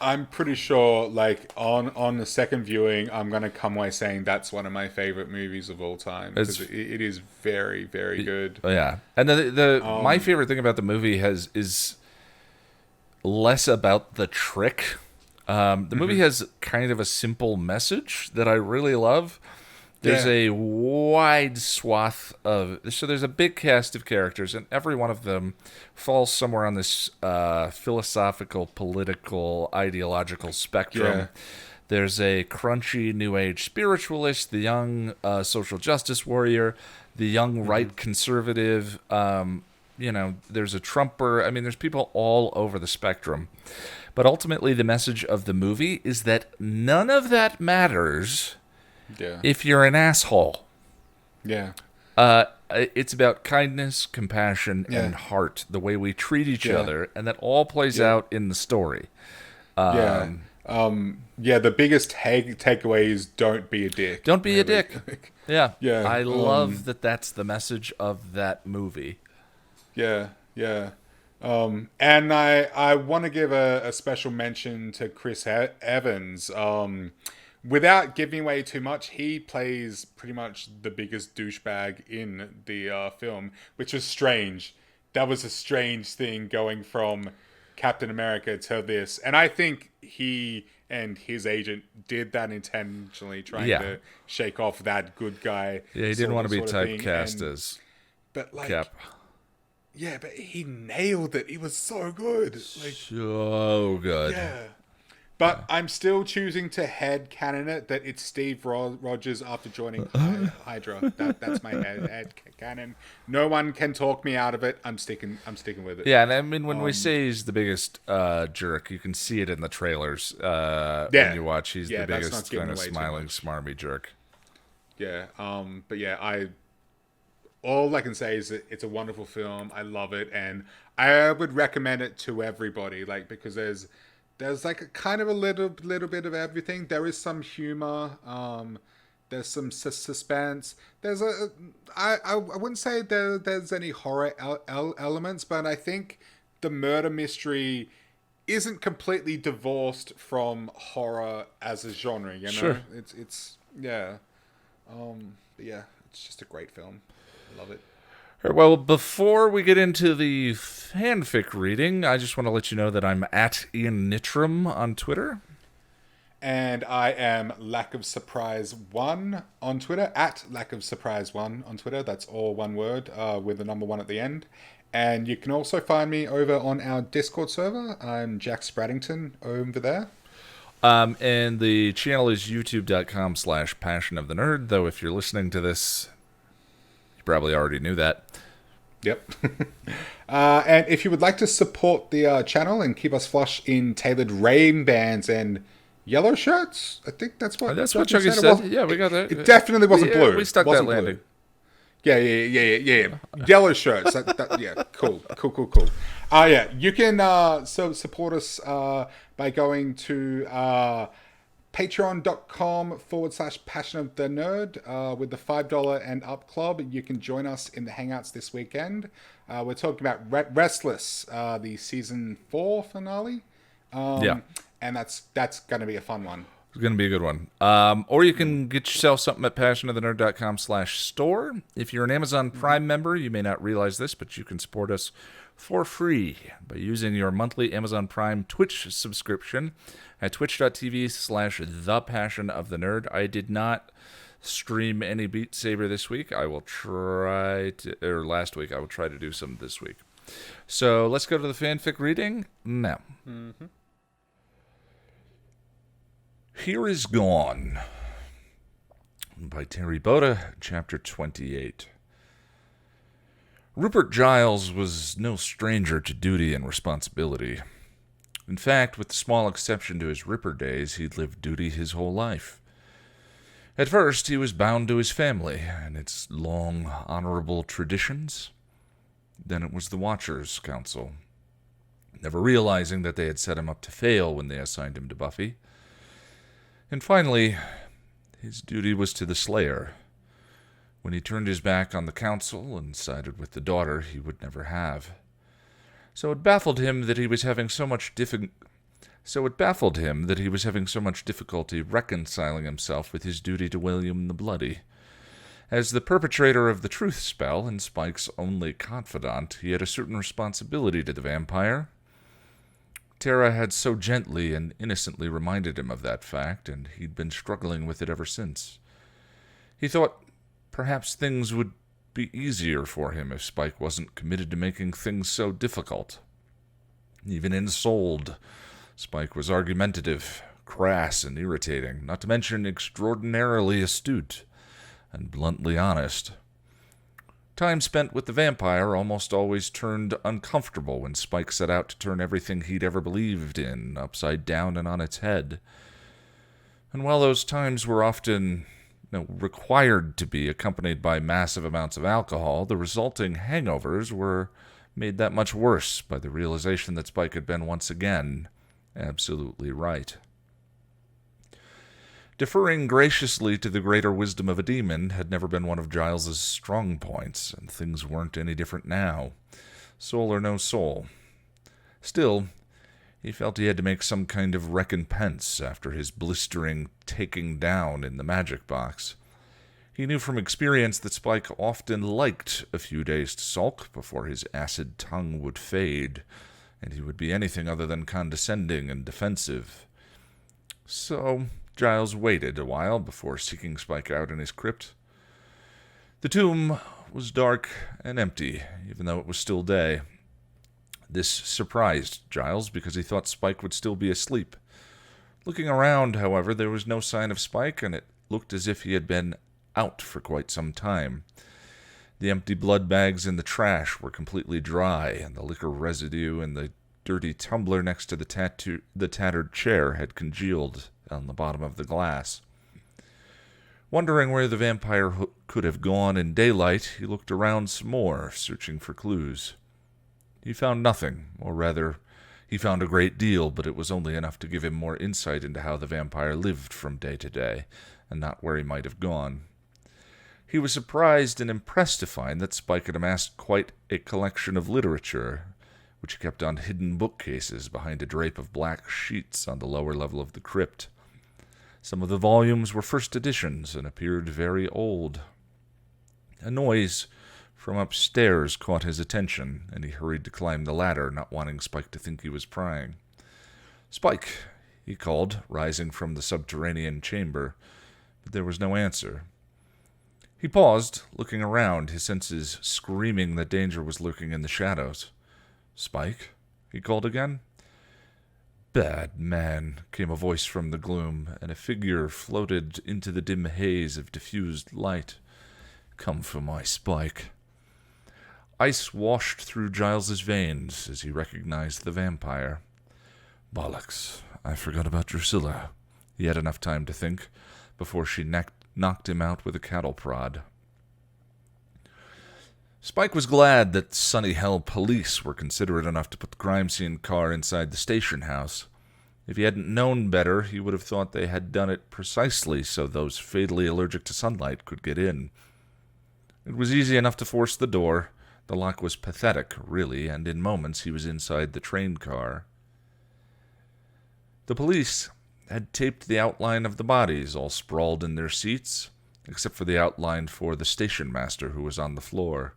I'm pretty sure, like on the second viewing, I'm gonna come away saying that's one of my favorite movies of all time because It's it is very, very good. yeah, and the my Um, favorite thing about the movie has is less about the trick. The movie has kind of a simple message that I really love. There's yeah, a wide swath there's a big cast of characters, and every one of them falls somewhere on this philosophical, political, ideological spectrum. yeah, There's a crunchy new age spiritualist, the young social justice warrior, the young right conservative. There's a Trumper. I mean, there's people all over the spectrum. But ultimately, the message of the movie is that none of that matters yeah, if you're an asshole. yeah, It's about kindness, compassion, yeah, and heart, the way we treat each yeah, other, and that all plays yeah, out in the story. yeah. Yeah. The biggest takeaway is don't be a dick. Don't be a Really. dick. Yeah. Yeah. I love that that's the message of that movie. Yeah, yeah. And I want to give a special mention to Chris Evans. Without giving away too much, he plays pretty much the biggest douchebag in the film, which was strange. That was a strange thing going from Captain America to this. And I think he and his agent did that intentionally, trying Yeah. to shake off that good guy Yeah, he didn't want to be sort of thing. typecast And as but like Cap. yeah, but he nailed it. He was so good. Like, So good. yeah. But I'm still choosing to head canon it that it's Steve Rogers after joining Hydra. That's my head canon. No one can talk me out of it. I'm sticking with it. Yeah, and I mean, when we say he's the biggest jerk, you can see it in the trailers when Yeah. you watch. He's Yeah, the that's biggest not giving kind of away too smiling, much. smarmy jerk. Yeah. But yeah, all I can say is that it's a wonderful film. I love it, and I would recommend it to everybody. Like because there's like a kind of a little bit of everything. There is some humor. There's some suspense. There's I wouldn't say there's any horror elements, but I think the murder mystery isn't completely divorced from horror as a genre. You know, Sure. it's yeah. But yeah, it's just a great film. I love it. All right, well, before we get into the fanfic reading, I just want to let you know that I'm at Ian Nitram on Twitter. And I am Lack of Surprise 1 on Twitter, at Lack of Surprise 1 on Twitter. That's all one word with the number 1 at the end. And you can also find me over on our Discord server. I'm Jack Spraddington over there. And the channel is youtube.com/passion of the nerd, though if you're listening to this, you probably already knew that. Yep. And if you would like to support the channel and keep us flush in tailored rain bands and yellow shirts, I think that's what That's what Chucky Chucky It said. wasn't- Yeah, we got that. It definitely wasn't blue. We stuck Wasn't that blue. landing. Yeah. Yellow shirts. Yeah, cool. Yeah, you can support us by going to Patreon.com/Passion of the Nerd. With the $5 and up club, you can join us in the Hangouts this weekend. We're talking about Restless, the season 4 finale. Yeah. And that's going to be a fun one. It's going to be a good one. Or you can get yourself something at passionofthenerd.com/store. If you're an Amazon Prime member, you may not realize this, but you can support us for free by using your monthly Amazon Prime Twitch subscription at twitch.tv/thepassionofthenerd. I did not stream any Beat Saber this week. I will try to, or last week, I will try to do some this week. So let's go to the fanfic reading now. Mm-hmm. Here is Gone by Terri Botta, chapter 28. Rupert Giles was no stranger to duty and responsibility. In fact, with the small exception to his Ripper days, he'd lived duty his whole life. At first, he was bound to his family and its long, honorable traditions. Then it was the Watchers' Council, never realizing that they had set him up to fail when they assigned him to Buffy. And finally, his duty was to the Slayer, when he turned his back on the council and sided with the daughter he would never have. So it baffled him that he was having so much difficulty reconciling himself with his duty to William the Bloody. As the perpetrator of the truth spell and Spike's only confidant, he had a certain responsibility to the vampire. Tara had so gently and innocently reminded him of that fact, and he'd been struggling with it ever since. He thought perhaps things would be easier for him if Spike wasn't committed to making things so difficult. Even ensouled, Spike was argumentative, crass, and irritating, not to mention extraordinarily astute and bluntly honest. Time spent with the vampire almost always turned uncomfortable when Spike set out to turn everything he'd ever believed in upside down and on its head. And while those times were often required to be accompanied by massive amounts of alcohol, the resulting hangovers were made that much worse by the realization that Spike had been once again absolutely right. Deferring graciously to the greater wisdom of a demon had never been one of Giles's strong points, and things weren't any different now, soul or no soul. Still, he felt he had to make some kind of recompense after his blistering taking down in the magic box. He knew from experience that Spike often liked a few days to sulk before his acid tongue would fade, and he would be anything other than condescending and defensive. So Giles waited a while before seeking Spike out in his crypt. The tomb was dark and empty, even though it was still day. This surprised Giles because he thought Spike would still be asleep. Looking around, however, there was no sign of Spike, and it looked as if he had been out for quite some time. The empty blood bags in the trash were completely dry, and the liquor residue in the dirty tumbler next to the tattered chair had congealed on the bottom of the glass. Wondering where the vampire could have gone in daylight, he looked around some more, searching for clues. He found nothing, or rather, he found a great deal, but it was only enough to give him more insight into how the vampire lived from day to day, and not where he might have gone. He was surprised and impressed to find that Spike had amassed quite a collection of literature, which he kept on hidden bookcases behind a drape of black sheets on the lower level of the crypt. Some of the volumes were first editions and appeared very old. A noise from upstairs caught his attention, and he hurried to climb the ladder, not wanting Spike to think he was prying. "Spike," he called, rising from the subterranean chamber, but there was no answer. He paused, looking around, his senses screaming that danger was lurking in the shadows. "Spike?" he called again. "Bad man," came a voice from the gloom, and a figure floated into the dim haze of diffused light. "Come for my Spike." Ice washed through Giles's veins as he recognized the vampire. "Bollocks, I forgot about Drusilla." He had enough time to think before she knocked him out with a cattle prod. Spike was glad that Sunny Hell police were considerate enough to put the crime scene car inside the station house. If he hadn't known better, he would have thought they had done it precisely so those fatally allergic to sunlight could get in. It was easy enough to force the door. The lock was pathetic, really, and in moments he was inside the train car. The police had taped the outline of the bodies, all sprawled in their seats, except for the outline for the station master who was on the floor,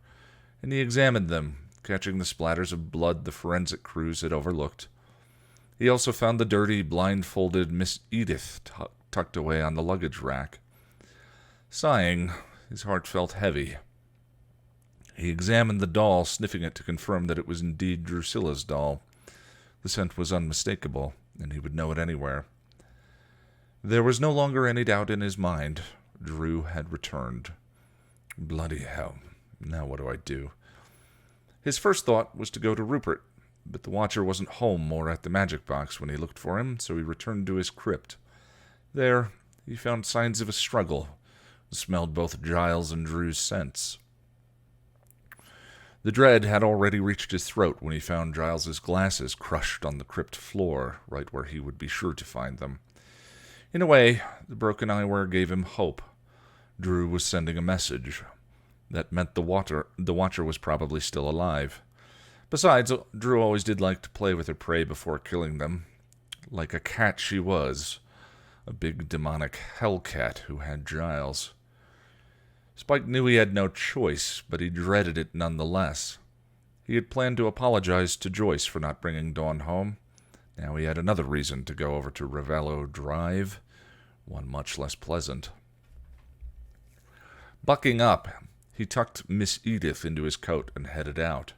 and he examined them, catching the splatters of blood the forensic crews had overlooked. He also found the dirty, blindfolded Miss Edith tucked away on the luggage rack. Sighing, his heart felt heavy. He examined the doll, sniffing it to confirm that it was indeed Drusilla's doll. The scent was unmistakable, and he would know it anywhere. There was no longer any doubt in his mind. Drew had returned. Bloody hell. Now what do I do? His first thought was to go to Rupert, but the Watcher wasn't home or at the magic box when he looked for him, so he returned to his crypt. There, he found signs of a struggle, smelled both Giles and Drew's scents. The dread had already reached his throat when he found Giles's glasses crushed on the crypt floor, right where he would be sure to find them. In a way, the broken eyewear gave him hope. Drew was sending a message. That meant the Watcher was probably still alive. Besides, Drew always did like to play with her prey before killing them. Like a cat she was. A big demonic hellcat who had Giles. Spike knew he had no choice, but he dreaded it nonetheless. He had planned to apologize to Joyce for not bringing Dawn home. Now he had another reason to go over to Ravello Drive, one much less pleasant. Bucking up, he tucked Miss Edith into his coat and headed out.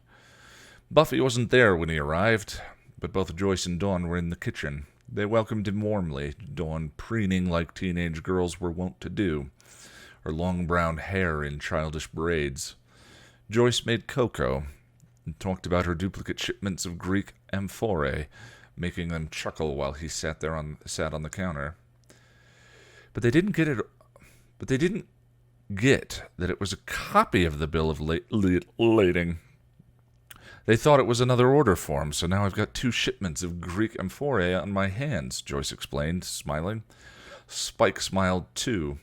Buffy wasn't there when he arrived, but both Joyce and Dawn were in the kitchen. They welcomed him warmly, Dawn preening like teenage girls were wont to do, her long brown hair in childish braids. Joyce made cocoa and talked about her duplicate shipments of Greek amphorae, making them chuckle while he sat on the counter. But they didn't get that it was a copy of the bill of lading. They thought it was another order form, so now I've got 2 shipments of Greek amphorae on my hands, Joyce explained, smiling. Spike smiled too.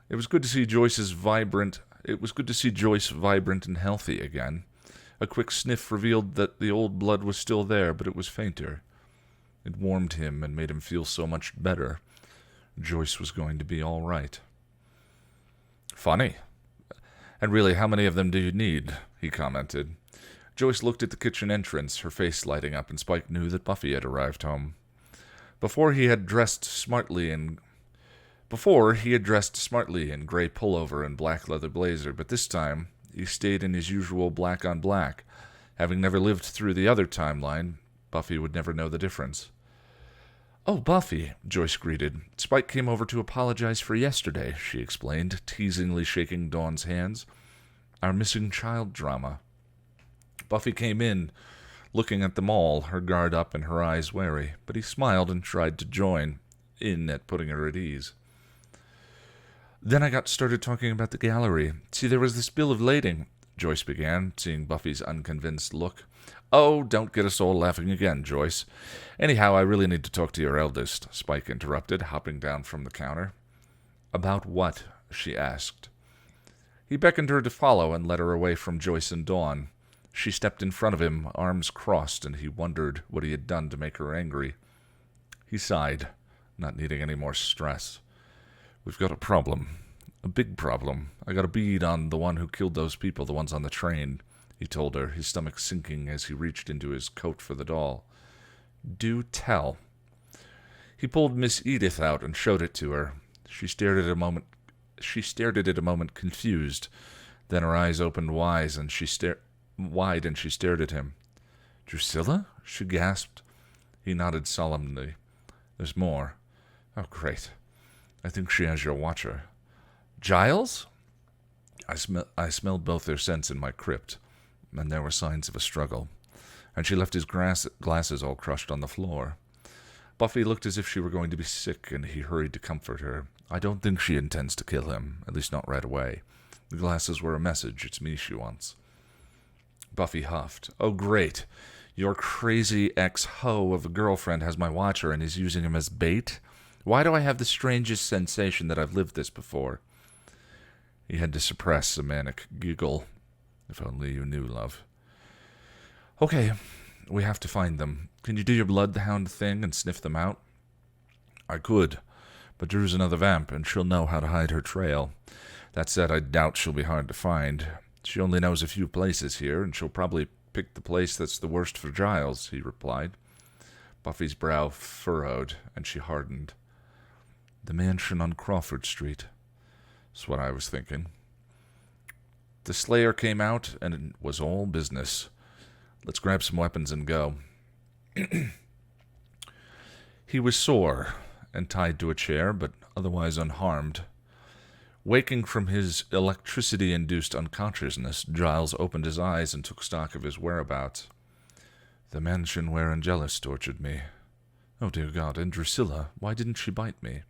It was good to see Joyce vibrant and healthy again. A quick sniff revealed that the old blood was still there, but it was fainter. It warmed him and made him feel so much better. Joyce was going to be all right. Funny. And really, how many of them do you need? He commented. Joyce looked at the kitchen entrance, her face lighting up, and Spike knew that Buffy had arrived home. Before he had dressed smartly in gray pullover and black leather blazer, but this time he stayed in his usual black on black. Having never lived through the other timeline, Buffy would never know the difference. "Oh, Buffy," Joyce greeted. "Spike came over to apologize for yesterday," she explained, teasingly shaking Dawn's hands. "Our missing child drama." Buffy came in, looking at them all, her guard up and her eyes wary, but he smiled and tried to join in at putting her at ease. "Then I got started talking about the gallery. See, there was this bill of lading," Joyce began, seeing Buffy's unconvinced look. "Oh, don't get us all laughing again, Joyce. Anyhow, I really need to talk to your eldest," Spike interrupted, hopping down from the counter. "About what?" she asked. He beckoned her to follow and led her away from Joyce and Dawn. She stepped in front of him, arms crossed, and he wondered what he had done to make her angry. He sighed, not needing any more stress. "We've got a problem. A big problem. I got a bead on the one who killed those people, the ones on the train," he told her, his stomach sinking as he reached into his coat for the doll. "Do tell." He pulled Miss Edith out and showed it to her. She stared at it a moment confused. Then her eyes opened wide and she stared at him. "Drusilla?" she gasped. He nodded solemnly. "There's more. Oh, great. I think she has your Watcher." "Giles?" I smelled both their scents in my crypt, and there were signs of a struggle. And she left his glasses all crushed on the floor. Buffy looked as if she were going to be sick, and he hurried to comfort her. "I don't think she intends to kill him, at least not right away. The glasses were a message. It's me she wants." Buffy huffed. "Oh, great. Your crazy ex-hoe of a girlfriend has my watcher and is using him as bait? Why do I have the strangest sensation that I've lived this before? He had to suppress a manic giggle. If only you knew, love. Okay, we have to find them. Can you do your bloodhound thing and sniff them out? I could, but Drew's another vamp, and she'll know how to hide her trail. That said, I doubt she'll be hard to find. She only knows a few places here, and she'll probably pick the place that's the worst for Giles, he replied. Buffy's brow furrowed, and she hardened. The mansion on Crawford Street. That's what I was thinking. The Slayer came out, and it was all business. Let's grab some weapons and go. He was sore and tied to a chair, but otherwise unharmed. Waking from his electricity-induced unconsciousness, Giles opened his eyes and took stock of his whereabouts. The mansion where Angelus tortured me. Oh, dear God, and Drusilla, why didn't she bite me?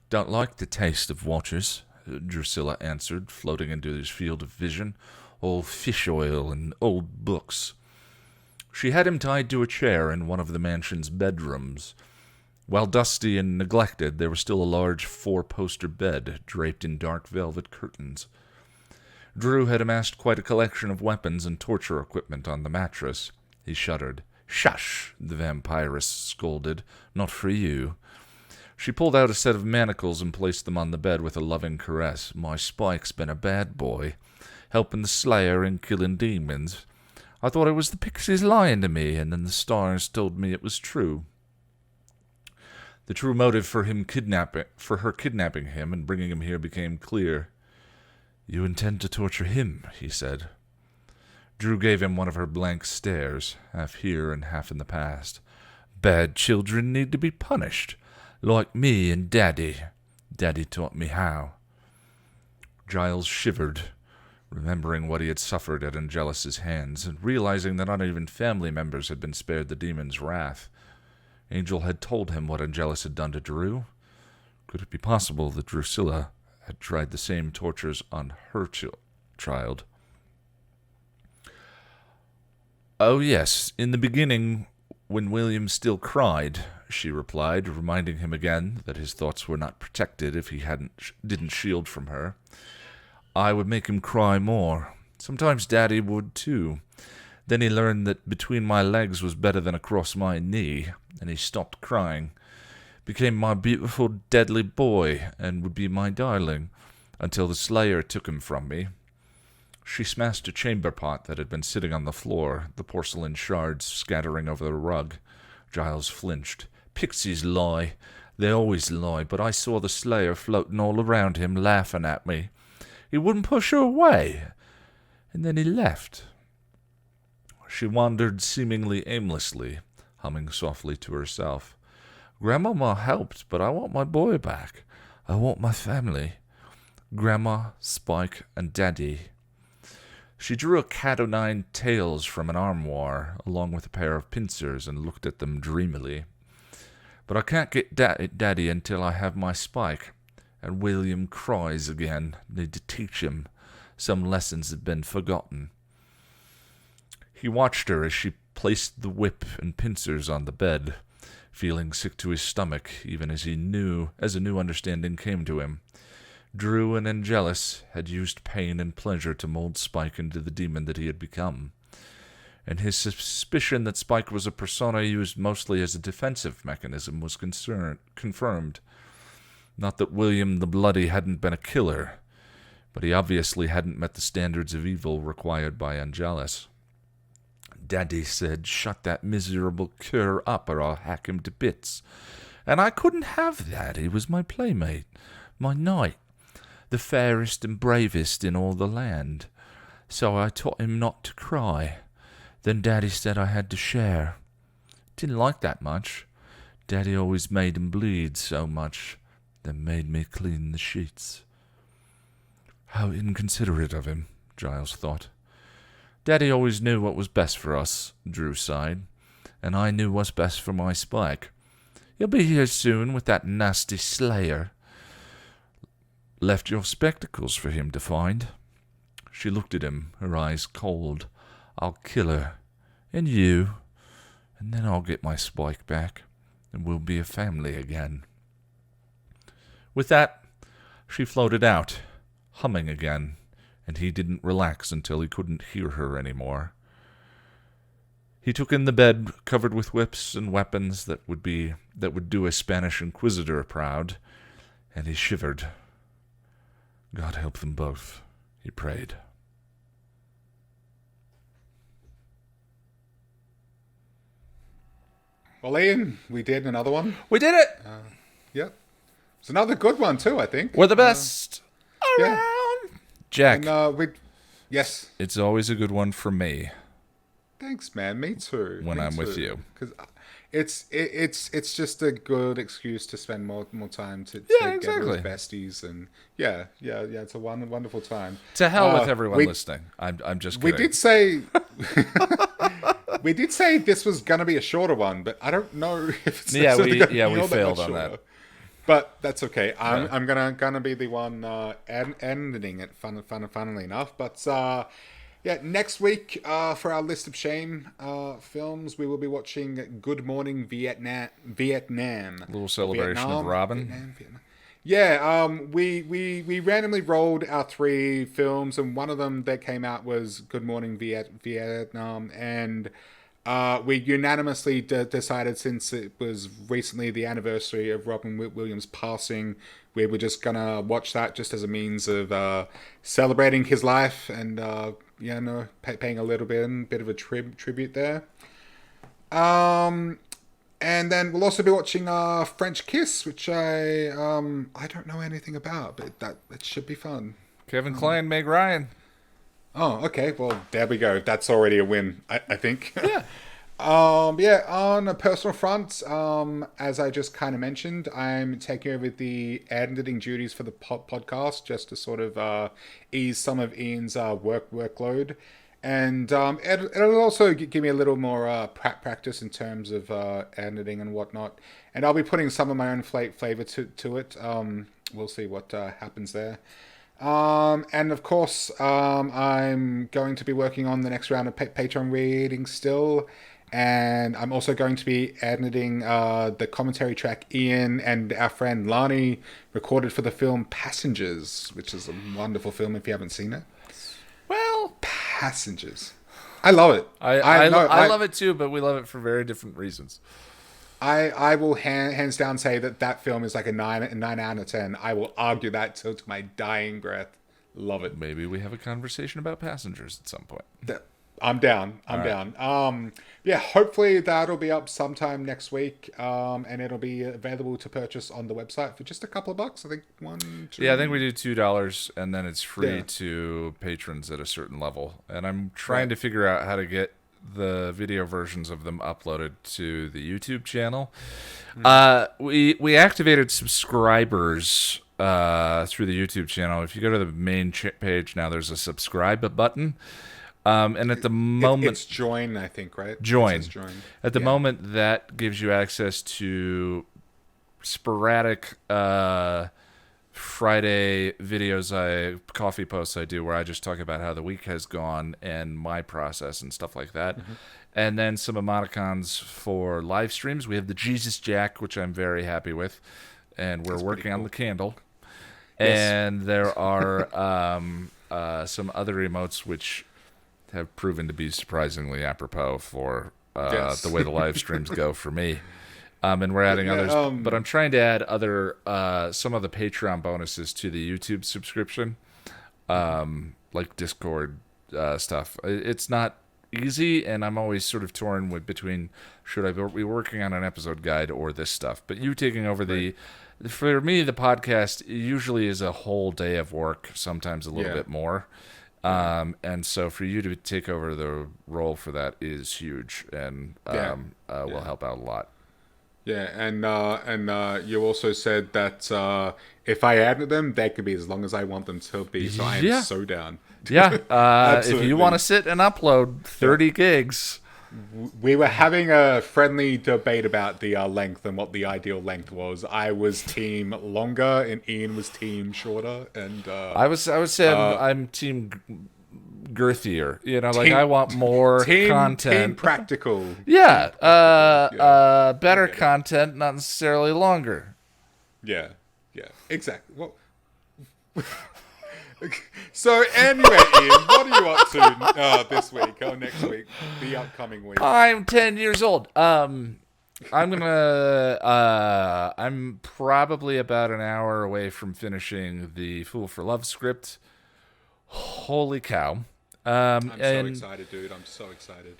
Don't like the taste of watchers, Drusilla answered, floating into his field of vision, all fish oil and old books. She had him tied to a chair in one of the mansion's bedrooms. While dusty and neglected, there was still a large four-poster bed draped in dark velvet curtains. Drew had amassed quite a collection of weapons and torture equipment on the mattress. He shuddered. "Shush!" the vampiress scolded. "Not for you." She pulled out a set of manacles and placed them on the bed with a loving caress. "My Spike's been a bad boy, helping the Slayer and killing demons. I thought it was the pixies lying to me, and then the stars told me it was true." The true motive for her kidnapping him and bringing him here became clear. "You intend to torture him," he said. Drew gave him one of her blank stares, half here and half in the past. "Bad children need to be punished, like me and Daddy. Daddy taught me how." Giles shivered, remembering what he had suffered at Angelus's hands, and realizing that not even family members had been spared the demon's wrath. Angel had told him what Angelus had done to Drew. Could it be possible that Drusilla had tried the same tortures on her child? "Oh, yes, in the beginning, when William still cried," she replied, reminding him again that his thoughts were not protected if he didn't shield from her. "I would make him cry more. Sometimes Daddy would, too. Then he learned that between my legs was better than across my knee, and he stopped crying. Became my beautiful, deadly boy, and would be my darling, until the Slayer took him from me." She smashed a chamber pot that had been sitting on the floor, the porcelain shards scattering over the rug. Giles flinched. "Pixies lie. They always lie, but I saw the Slayer floating all around him, laughing at me. He wouldn't push her away, and then he left." She wandered seemingly aimlessly, humming softly to herself. "Grandmama helped, but I want my boy back. I want my family. Grandma, Spike, and Daddy." She drew a cat o' nine tails from an armoire, along with a pair of pincers, and looked at them dreamily. "But I can't get Daddy until I have my Spike. And William cries again. Need to teach him. Some lessons have been forgotten." He watched her as she placed the whip and pincers on the bed, feeling sick to his stomach, even as a new understanding came to him. Drew and Angelus had used pain and pleasure to mold Spike into the demon that he had become, and his suspicion that Spike was a persona used mostly as a defensive mechanism was confirmed. Not that William the Bloody hadn't been a killer, but he obviously hadn't met the standards of evil required by Angelus. Daddy said, "Shut that miserable cur up or I'll hack him to bits." And I couldn't have that. He was my playmate, my knight, the fairest and bravest in all the land. So I taught him not to cry. Then Daddy said I had to share. Didn't like that much. Daddy always made him bleed so much, then made me clean the sheets. How inconsiderate of him, Giles thought. Daddy always knew what was best for us, Drew sighed, and I knew what's best for my Spike. He'll be here soon with that nasty Slayer. Left your spectacles for him to find. She looked at him, her eyes cold. I'll kill her, and you, and then I'll get my Spike back, and we'll be a family again. With that, she floated out, humming again, and he didn't relax until he couldn't hear her anymore. He took in the bed covered with whips and weapons that would do a Spanish inquisitor proud, and he shivered. God help them both, he prayed. Well, Ian, we did another one. We did it! Yep. It's another good one too, I think. We're the best around. Yeah. Jack, And yes. it's always a good one for me Thanks, man. Me too. when Me I'm too. with you. Because it's just a good excuse to spend more time to Yeah, get exactly. with besties, and yeah. It's a wonderful time. To hell with everyone we- listening. I'm just We kidding. did say we did say this was gonna be a shorter one, but I don't know if it's Yeah, necessarily we- gonna yeah, be we all that failed much on that. shorter. But that's okay. Yeah. I'm gonna be the one ending it. Funnily enough, but yeah, next week for our list of shame films, we will be watching Good Morning Vietnam. A little celebration of Robin. Vietnam. Yeah, we randomly rolled our 3 films, and one of them that came out was Good Morning Vietnam, and we unanimously decided, since it was recently the anniversary of Robin Williams' passing, we were just gonna watch that just as a means of celebrating his life and paying a little bit of a tribute there. And then we'll also be watching French Kiss, which I don't know anything about, but that should be fun. Kevin Kline, Meg Ryan. Oh, okay. Well, there we go. That's already a win, I think. Yeah. On a personal front, as I just kind of mentioned, I'm taking over the editing duties for the podcast just to sort of ease some of Ian's workload. And it'll also give me a little more practice in terms of editing and whatnot. And I'll be putting some of my own flavor to it. We'll see what happens there. And of course, I'm going to be working on the next round of Patreon readings still. And I'm also going to be editing the commentary track Ian and our friend Lani recorded for the film Passengers, which is a wonderful film if you haven't seen it. Well, Passengers. I love it. I love it too, but we love it for very different reasons. I will hands down say that film is like a 9 out of 10. I will argue that till to my dying breath. Love it. Maybe we have a conversation about Passengers at some point. I'm down. I'm down. Yeah, hopefully that'll be up sometime next week. And it'll be available to purchase on the website for just a couple of bucks. I think $1, $2. Yeah, I think we do $2, and then it's free Yeah. to patrons at a certain level. And I'm trying to figure out how to get the video versions of them uploaded to the YouTube channel. We activated subscribers through the YouTube channel. If you go to the main page now, there's a subscribe button. And at the moment, it's join, I think, right? Join. It says join. At the moment, that gives you access to sporadic Friday videos, coffee posts I do, where I just talk about how the week has gone and my process and stuff like that. Mm-hmm. And then some emoticons for live streams. We have the Jesus Jack, which I'm very happy with, and we're working on the candle. Yes. And there are some other emotes which have proven to be surprisingly apropos for the way the live streams go for me. And we're adding others, but I'm trying to add some of the Patreon bonuses to the YouTube subscription, like Discord stuff. It's not easy, and I'm always sort of torn between should I be working on an episode guide or this stuff. But you taking over for me, the podcast usually is a whole day of work, sometimes a little bit more. And so for you to take over the role for that is huge, and will help out a lot. Yeah, and you also said that if I added them, they could be as long as I want them to be. So I am so down. Yeah, if you want to sit and upload 30 gigs. We were having a friendly debate about the length and what the ideal length was. I was team longer, and Ian was team shorter. And I would say I'm team girthier. You know, like I want more Team content. practical. Yeah, better Okay. content, not necessarily longer. Yeah, exactly. Well, so anyway, Ian, what are you up to this week or next week, the upcoming week? I'm 10 years old. I'm probably about an hour away from finishing the Fool for Love script. Holy cow. I'm so excited, dude. I'm so excited.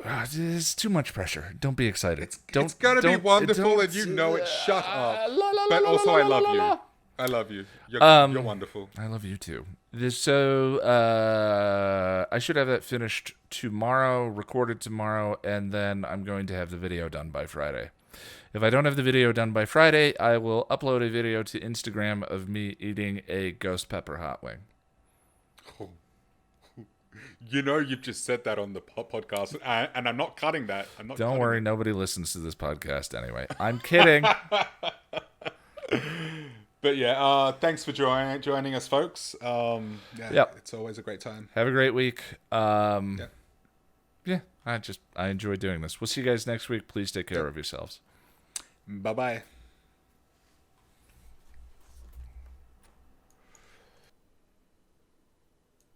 It's too much pressure. Don't be excited. It's gonna be wonderful, and you know it. Shut up. But also, I love you. I love you. You're wonderful. I love you too. So I should have that finished tomorrow, recorded tomorrow, and then I'm going to have the video done by Friday. If I don't have the video done by Friday, I will upload a video to Instagram of me eating a ghost pepper hot wing. Oh. You know, you've just said that on the podcast, and I'm not cutting that. Don't worry, nobody listens to this podcast anyway. I'm kidding. But yeah, thanks for joining us, folks. It's always a great time. Have a great week. Yeah, I enjoy doing this. We'll see you guys next week. Please take care of yourselves. Bye-bye.